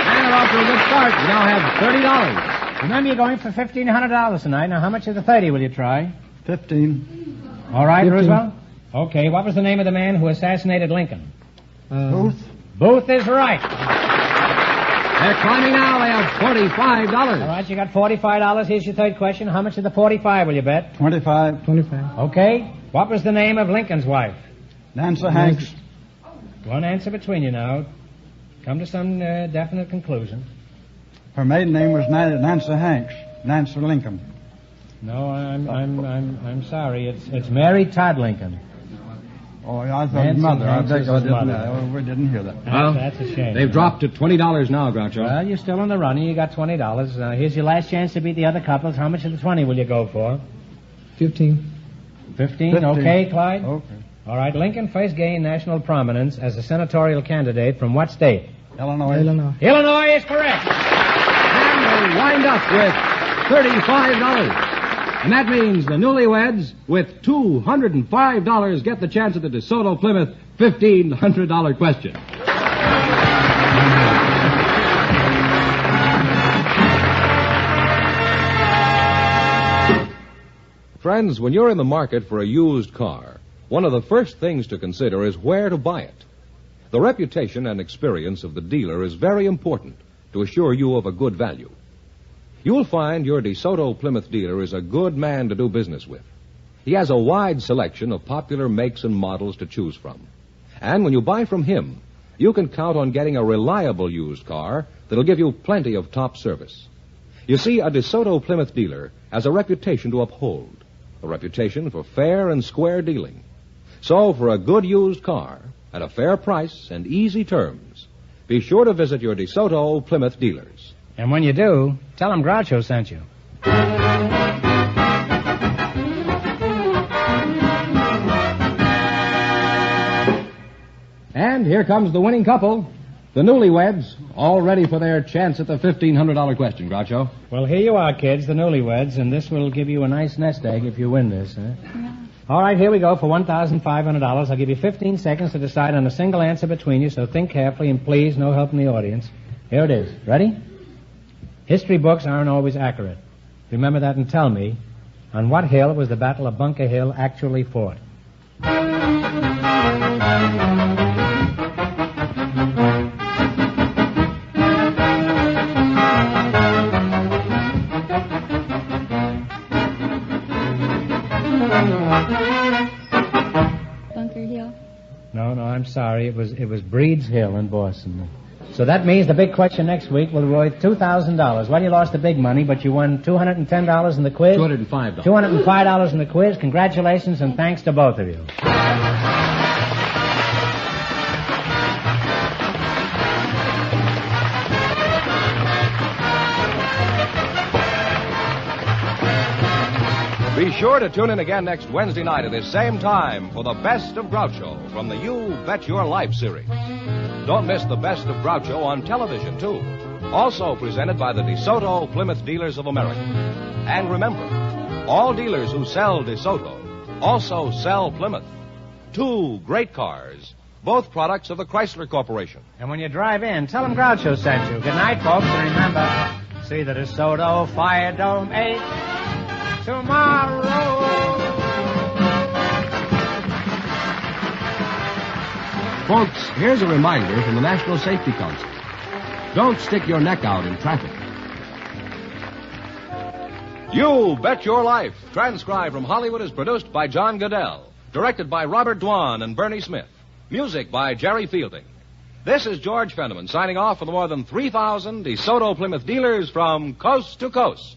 And we're off to a good start. We now have $30. Remember, you're going for $1,500 tonight. Now, how much of the 30 will you try? 15. All right, 15. Roosevelt? Okay, what was the name of the man who assassinated Lincoln? Booth. Booth is right. They're climbing now. They have $45. All right, you got $45. Here's your third question. How much of the 45 will you bet? 25. 25. Okay. What was the name of Lincoln's wife? Nancy Hanks. One answer between you now. Come to some definite conclusion. Her maiden name was Nancy Hanks. Nancy Lincoln. No, I'm sorry. It's Mary Todd Lincoln. Oh, I thought his mother. I beg I we didn't hear that. Well, that's a shame. They've dropped to $20 now, Groucho. Well, you're still in the running. You got $20. Here's your last chance to beat the other couples. How much of the 20 will you go for? 15. 15? Okay, Clyde? Okay. All right. Lincoln first gained national prominence as a senatorial candidate from what state? Illinois. Illinois is correct. And they wind up with $35. And that means the newlyweds, with $205, get the chance at the DeSoto Plymouth $1,500 question. Friends, when you're in the market for a used car, one of the first things to consider is where to buy it. The reputation and experience of the dealer is very important to assure you of a good value. You'll find your DeSoto Plymouth dealer is a good man to do business with. He has a wide selection of popular makes and models to choose from. And when you buy from him, you can count on getting a reliable used car that'll give you plenty of top service. You see, a DeSoto Plymouth dealer has a reputation to uphold, a reputation for fair and square dealing. So for a good used car at a fair price and easy terms, be sure to visit your DeSoto Plymouth dealers. And when you do, tell them Groucho sent you. And here comes the winning couple, the newlyweds, all ready for their chance at the $1,500 question, Groucho. Well, here you are, kids, the newlyweds, and this will give you a nice nest egg if you win this, huh? All right, here we go for $1,500. I'll give you 15 seconds to decide on a single answer between you, so think carefully, and please, no help in the audience. Here it is. Ready? History books aren't always accurate. Remember that and tell me On what hill was the Battle of Bunker Hill actually fought? Bunker Hill. No, I'm sorry. It was Breed's Hill in Boston. So that means the big question next week will be worth $2,000. Well, you lost the big money, but you won $210 in the quiz. $205. $205 in the quiz. Congratulations and thanks to both of you. Be sure to tune in again next Wednesday night at this same time for the Best of Groucho from the You Bet Your Life series. Don't miss the Best of Groucho on television, too. Also presented by the DeSoto Plymouth Dealers of America. And remember, all dealers who sell DeSoto also sell Plymouth. Two great cars, both products of the Chrysler Corporation. And when you drive in, tell them Groucho sent you. Good night, folks, and remember, see the DeSoto Fire Dome 8 tomorrow. Folks, here's a reminder from the National Safety Council. Don't stick your neck out in traffic. You Bet Your Life, transcribed from Hollywood, is produced by John Goodell, directed by Robert Dwan and Bernie Smith, music by Jerry Fielding. This is George Fenneman signing off for the more than 3,000 DeSoto Plymouth dealers from coast to coast.